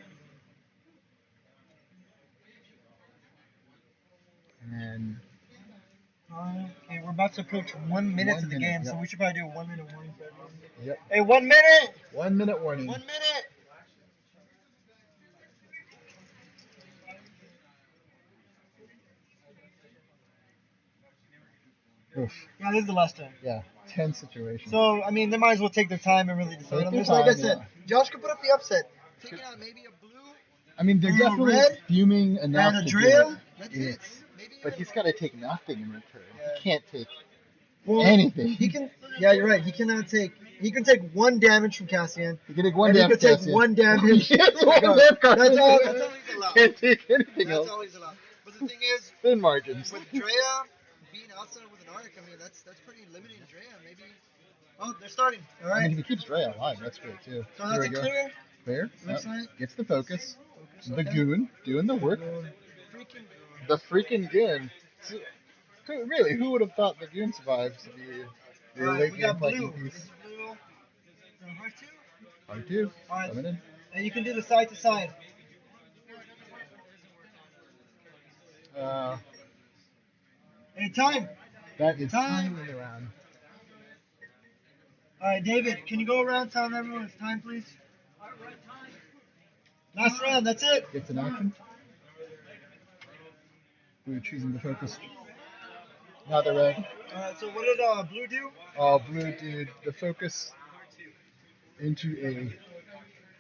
And Okay, we're about to approach 1 minute of the game, yep. so we should probably do a 1 minute warning for everyone. Yep. Hey, 1 minute! 1 minute warning. 1 minute! Oof. Yeah, this is the last time. Yeah, tense situation. So, I mean, they might as well take their time and really decide on this. Like I said, Josh could put up the upset. Taking out maybe a blue. I mean, they're Blue, definitely red, fuming enough and a to do Drea. it. That's Yes. it. Maybe But he's got to take nothing in return. Yeah. He can't take well, anything. He can. Yeah, you're right. He cannot take. He can take 1 damage from Cassian. He can take one And he damage. can take 1 damage. Yes, from one Gar. damage. That's all he's allowed. Can't take anything That's else. all he's allowed. But the thing is, Thin margins. with Drea being outside with an arc, I mean, that's pretty limiting Drea. Maybe. Oh, they're starting. All I right. mean, if he keeps Drea alive, that's great too. So Here that's we a go. clear. Fair. Looks Yep. like. Gets the focus. The Okay. goon doing the work. Freaking. The freaking goon. So, really, who would have thought the goon survives to be the All right, late we game got fighting blue. piece? This is blue. Hard two. Hard two. All right. Coming in. And you can do the side to side. Uh, Hey, time. that is Time. swinging around. All right, David, can you go around telling everyone it's time, please? Last round, that's it. Gets an action. Blue choosing the focus. Now they're red. All right, so what did blue do? Blue did the focus into a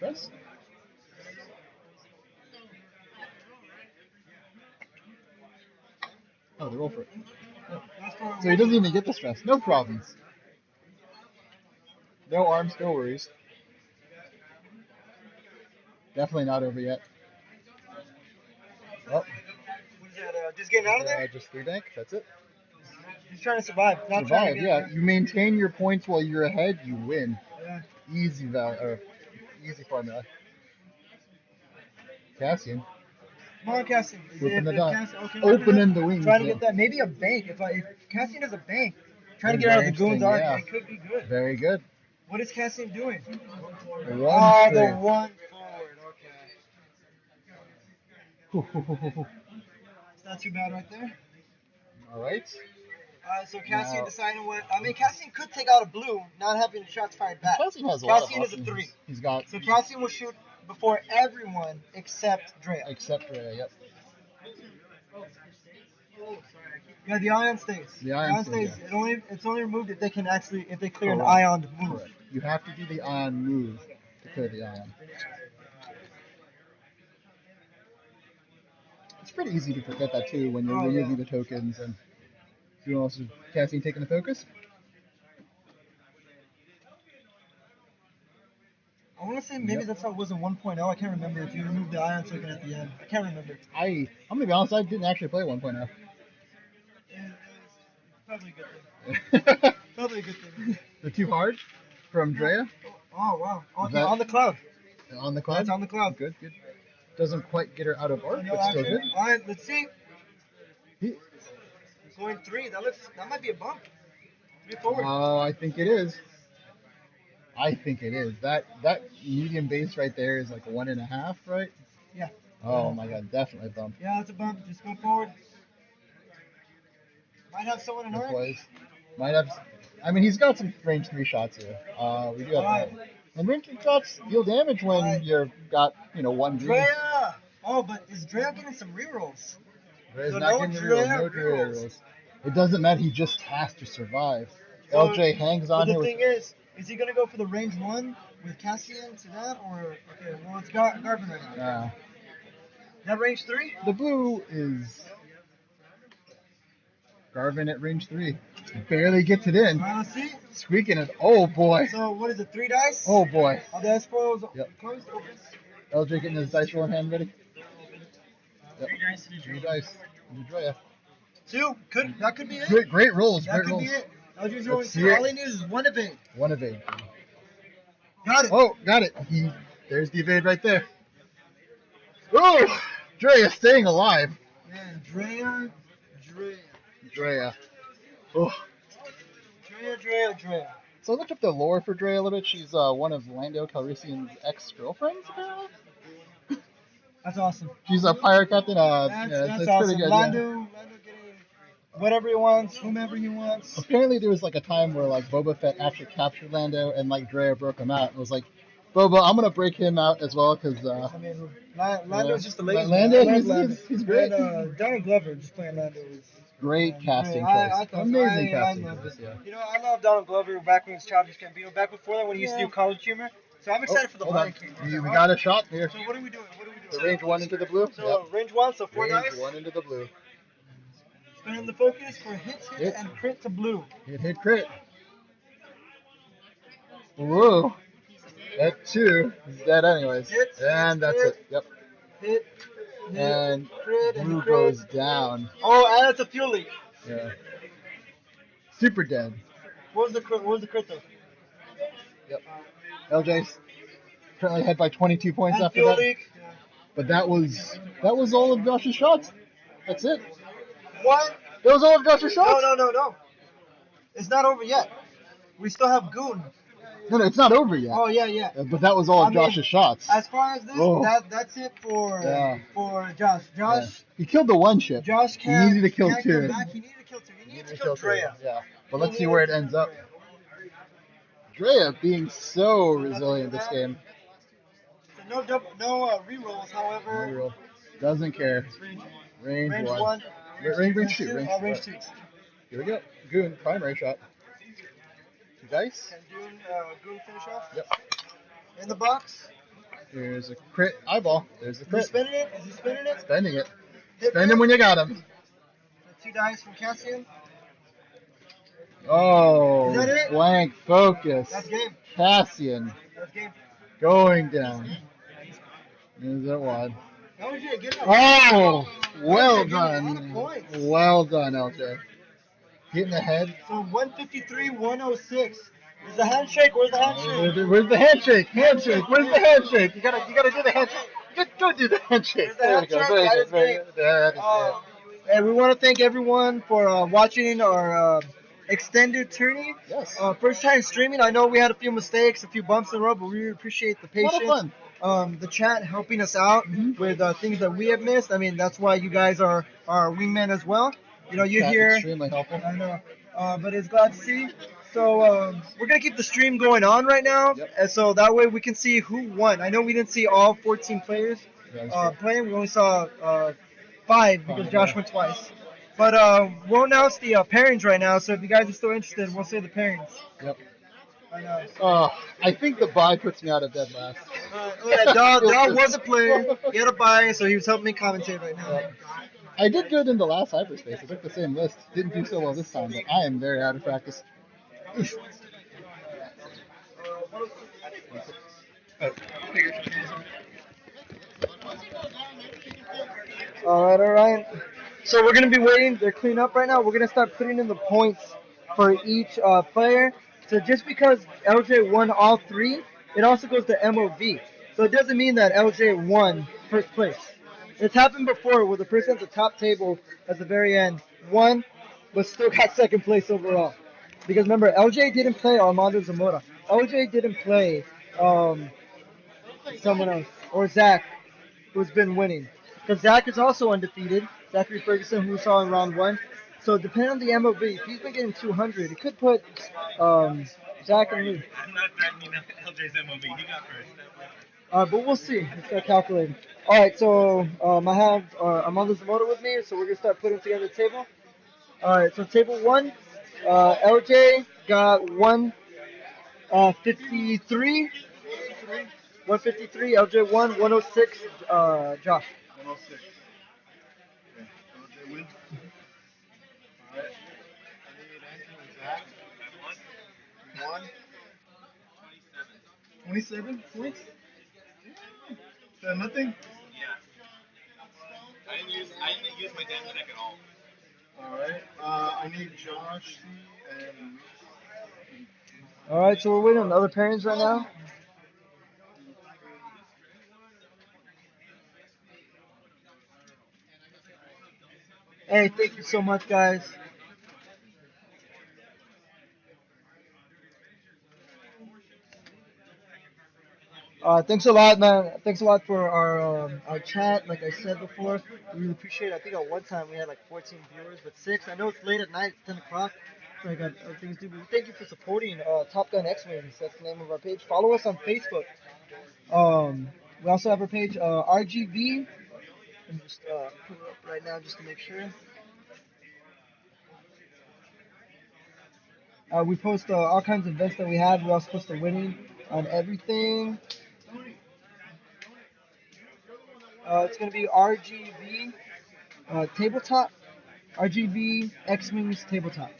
press. Oh, they roll for it. So he doesn't even get the stress. No problems. No arms, no worries. Definitely not over yet. Oh, What is that? Just getting out of there? just 3 deck. That's it. He's trying to survive. Not trying Survive, to get yeah. You maintain your points while you're ahead, you win. Yeah. Easy easy formula. Cassian. Come on, Cassian. Open the dot. Okay, Opening the wings. Trying to yeah. get that. Maybe a bank. If Cassian has a bank, trying to get out of the goon's arc, yeah. it could be good. Very good. What is Cassian doing? The The one forward. Okay. It's not too bad right there. All right. So Cassian Now- deciding what. I mean, Cassian could take out a blue, not having shots fired back. Cassian has a lot Cassian of is a options. 3. He's got So Cassian will shoot before everyone except Drea. except Rhea, yep. Yeah, the ion stays. The ion stays, yeah. It's only removed if they can actually if they clear Correct. an ion move. Correct. You have to do the ion move to clear the ion. It's pretty easy to forget that too when you're removing the tokens and who else is Cassian taking the focus? I want to say maybe that's how it was in 1.0. I can't remember if you removed the ion token at the end. I can't remember. I'm gonna be honest, I didn't actually play 1.0. It was probably a good thing. Probably a good thing. The too hard from Drea Oh wow. Is that- On the cloud. on the cloud. That's on the cloud. Good. Doesn't quite get her out of arc, No but still action. good. All right, let's see. He- Going 3. That might be a bump. 3 forward. I think it is. That medium base right there is like 1.5, right? Yeah. Oh my god, definitely a bump. Yeah, it's a bump. Just go forward. Might have someone in Good orange. plays. Might have. I mean, he's got some range 3 shots here. We do have. Alright. And range 3 shots deal damage when Alright. you've got 1 green. Drea! Oh, but is Drea getting some rerolls? Drea's So not no getting the Drea no Drea rerolls. rolls. It doesn't matter. He just has to survive. So- LJ hangs But on the here. thing is he gonna go for the range 1 with Cassian to that, or okay? Well, it's Garvin right now. Is that range 3? The blue is Garvin at range 3. Barely gets it in. Alright, let's see. Squeaking it. Oh boy. So what is it? 3 dice? Oh boy. Are the Espros Yep. closed? Open? LJ getting his dice roll in hand ready. Yep. 3 dice to the 3 dice. And Drea. 2. That could be it. Great rolls. That Great could rolls. be it. LG's rolling see 2. it. All he needs is 1 evade. 1 evade. Got it. Oh, got it. There's the evade right there. Oh, Drea staying alive. Man, Drea. Drea. Oh. Drea. So I looked up the lore for Drea a little bit. She's one of Lando Calrissian's ex-girlfriends, apparently. That's awesome. She's a pirate captain. That's it's awesome. pretty good. Lando getting whatever he wants, whomever he wants. Apparently, there was like a time where like Boba Fett actually captured Lando, and like Drea broke him out, and was like, "Boba, I'm gonna break him out as well, because I mean, Lando's just a lady. Lando, I love Lando. he's great. And Donald Glover just playing Lando is Great casting choice. I thought Amazing I casting loved choice. it. Yeah. You know, I love Donald Glover back when he was Childish Gambino, back before that when he used to do college humor. So I'm excited for the Hold on. Lion King. We got a shot here. So what are we doing? The range one into the blue. So range one, so four Range dice. one into the blue. Spinning the focus for hits, Hit. and crit to blue. Hit crit. Whoa. That two is dead anyways. And that's it. Yep. Hit, And crit, blue and crit. goes down. Oh, and it's a fuel leak. Yeah. Super dead. What was the crit though? Yep. LJ's currently ahead by 22 points And after fuel that. leak. But that was all of Josh's shots. That's it. What? That was all of Josh's shots. No. It's not over yet. We still have Goon. No, it's not over yet. Oh yeah. But that was all of Josh's shots. As far as this, Oh. that's it for Yeah. Josh. Yeah. He killed the one ship. Josh He needed to kill can't two. come back. He needed to kill two. He needs to kill Drea. Yeah. But let's see where it ends up. Drea being so resilient this game. So no rerolls, however. Real. Doesn't care. Range one. Range two. Range two. Here we go. Goon, primary shot. Two dice. Can Goon finish off? Yep. In the box. Here's a crit eyeball. There's the Is he crit. spinning it? Is he spinning it? Spending it. Hit Spend him when you got him. Two dice from Cassian. Oh, Is that it? blank focus. That's game. Cassian That's game. going down. Is it one? LJ, get up. Oh, well LJ, get a lot of done. points. Well done, LJ. Hitting the head. So 153, 106. Is the handshake? Where's the handshake? Where's the handshake? Handshake. Where's the handshake? You gotta do the handshake. Go do the handshake. There's the There we go. handshake. Very good. That is it. And we want to thank everyone for watching our extended tourney. Yes. First time streaming. I know we had a few mistakes, a few bumps in the road, but we really appreciate the A lot of patience. fun. The chat helping us out with things that we have missed. I mean, that's why you guys are our wingmen as well. You know, you're That's here. extremely helpful. I know. But it's glad to see. So we're going to keep the stream going on right now. Yep. And so that way we can see who won. I know we didn't see all 14 players playing. We only saw 5 because Josh went twice. But we'll announce the pairings right now. So if you guys are still interested, we'll say the pairings. Yep. I know. I think the bye puts me out of dead last. Yeah, Dog was a player. He had a bye, so he was helping me commentate right now. I did good in the last hyperspace. I took the same list. Didn't do so well this time, but I am very out of practice. All right. So we're gonna be waiting. They're cleaning up right now. We're gonna start putting in the points for each player. So just because LJ won all 3, it also goes to MOV. So it doesn't mean that LJ won first place. It's happened before where the person at the top table at the very end won, but still got second place overall. Because remember, LJ didn't play Armando Zamora. LJ didn't play someone else, or Zach, who's been winning. Because Zach is also undefeated. Zachary Ferguson, who we saw in round 1. So depending on the MOV, if he's been getting 200, it could put Zach and me. I'm not threatening LJ's MOV. He got first. But we'll see. Let's start calculating. All right, so I have Armando Zamora with me, so we're going to start putting together the table. All right, so table 1, LJ got 153. 153, LJ won, 106, Josh. 106. Okay. LJ wins. Alright. I need Andrew and Zach. I won. 27 points? Is that nothing? Yeah. I didn't use my damage deck at all. Alright. I need Josh, C, and All right, so we're waiting on the other pairings right now. Hey, thank you so much, guys. Thanks a lot, man. Thanks a lot for our chat. Like I said before, we really appreciate it. I think at one time we had like 14 viewers, but six. I know it's late at night, 10 o'clock, so I got other things to do. But thank you for supporting Top Gun X Wings. That's the name of our page. Follow us on Facebook. We also have our page RGB. I'm just put it up right now just to make sure. We post all kinds of events that we have. We also post the winning on everything. It's gonna be RGB tabletop. RGB X Wings tabletop.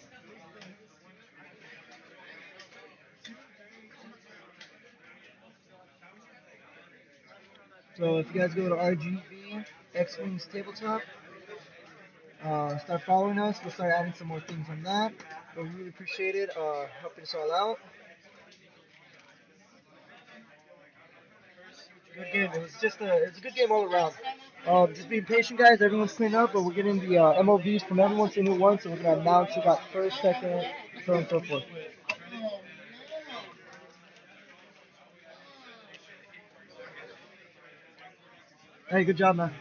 So if you guys go to RGB X Wings tabletop, start following us. We'll start adding some more things on that. But we really appreciate it. Helping us all out. Good game. It's a good game all around. Just being patient, guys. Everyone's cleaning up, but we're getting the MOVs from everyone seeing who won. So we're gonna announce who got first, second, so on and so forth. Hey, good job, man.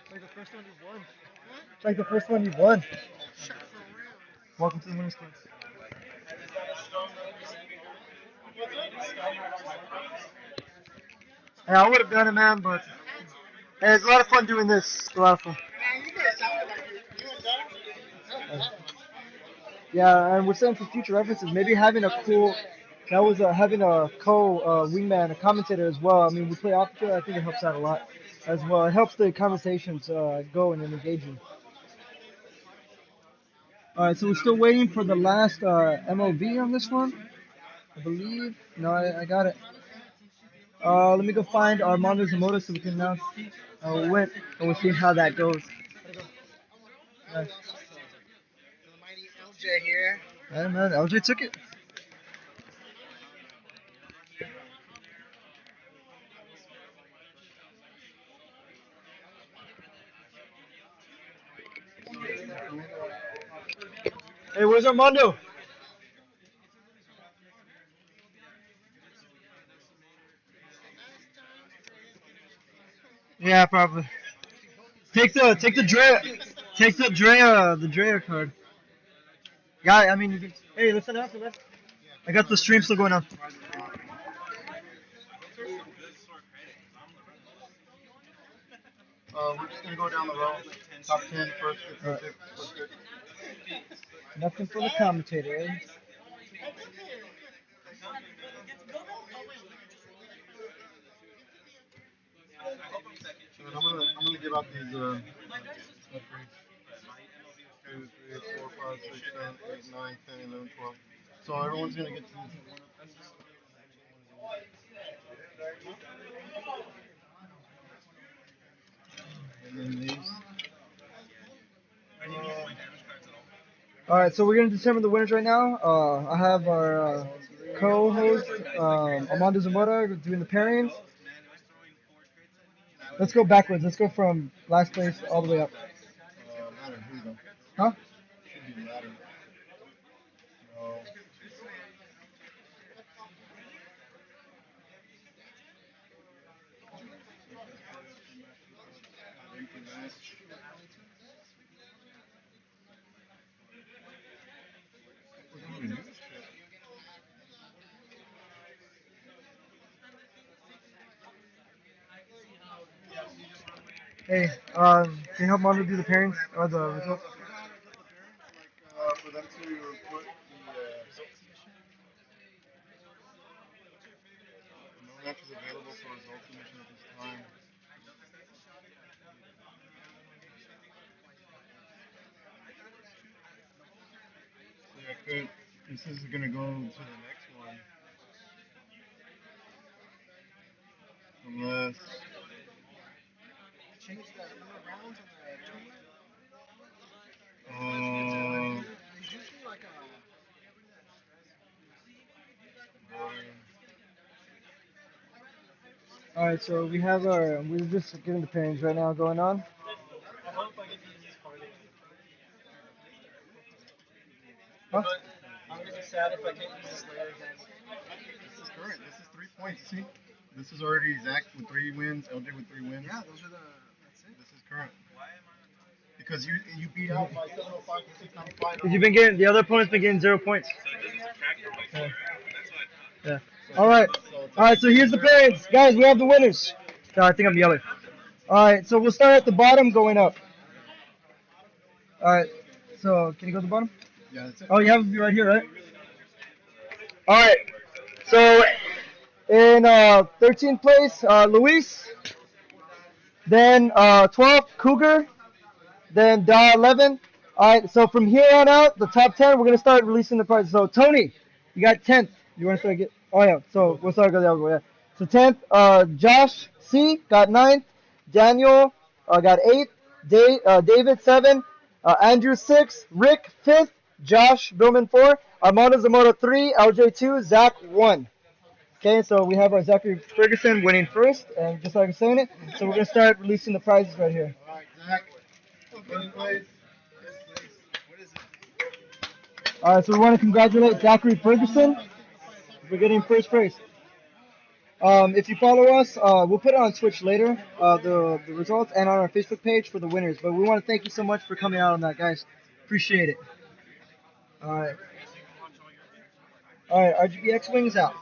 It's like the first one you've won. It's like the first one you've won. Welcome to the winners club. Hey, I would have done it, man, but hey, it's a lot of fun doing this. It's a lot of fun. Yeah, and we're saying for future references, maybe having a cool, that was having a wingman, a commentator as well. I mean, we play off each other. I think it helps out a lot as well. It helps the conversations go and engaging. All right, so we're still waiting for the last MOV on this one, I believe. No, I got it. Let me go find Armando Zamora so we can announce win, and we'll see how that goes. Nice. LJ here. Hey man, LJ took it. Hey, where's Armando? Yeah, probably. Take the Drea card. Yeah, I mean, you can, hey, listen up, listen. I got the stream still going on. We're just gonna go down the row. Top 10, first, All right. first pick. Nothing for the commentator. Eh? And I'm gonna give out these upgrades. 2, 3, 4, 5, 6, 7, 8, 9, 10, 11, 12. So everyone's gonna get these. And then these. All right, so we're gonna determine the winners right now. I have our co-host Armando Zamora doing the pairings. Let's go backwards. Let's go from last place all the way up. Ladder, here we go. Huh? Should be ladder. No. Empty match. We're gonna do this shit. Hey, can you help Armando do the pairings or the results? For them to put no matches available for result submission at this time. So I could. This is gonna go to the next one, unless. Uh, All right, so we're just getting the pairings right now going on. Huh? I'm gonna be sad if I can't use this later again. This is current. This is 3 points. See, this is already Zach with 3 wins, LJ with 3 wins. Yeah, those are the. That's it. This is current. Because you beat out by 705 to 695. Because you've been getting the other opponent's been getting 0 points. Yeah. Yeah. All right. All right. So here's the pairings, guys. We have the winners. I think I'm yelling. All right. So we'll start at the bottom, going up. All right. So can you go to the bottom? Yeah, that's it. Oh, you have it right here, right? All right. So in 13th place, Luis. Then 12th, Cougar. Then Da 11. All right. So from here on out, the top 10, we're gonna start releasing the prizes. So Tony, you got 10th. You want to start get? Oh yeah. So we'll start go the other way. Yeah. So 10th, Josh C got 9th. Daniel got 8th. David 7. Andrew 6. Rick 5th. Josh Billman 4. Armando Zamora 3. LJ 2. Zach 1. Okay, so we have our Zachary Ferguson winning first, and just like I'm saying it, so we're gonna start releasing the prizes right here. All right, Zach. Please. All right, so we want to congratulate Zachary Ferguson for getting first place. If you follow us, we'll put it on Twitch later, the results, and on our Facebook page for the winners. But we want to thank you so much for coming out on that, guys. Appreciate it. All right. All right, RGB X Wings out.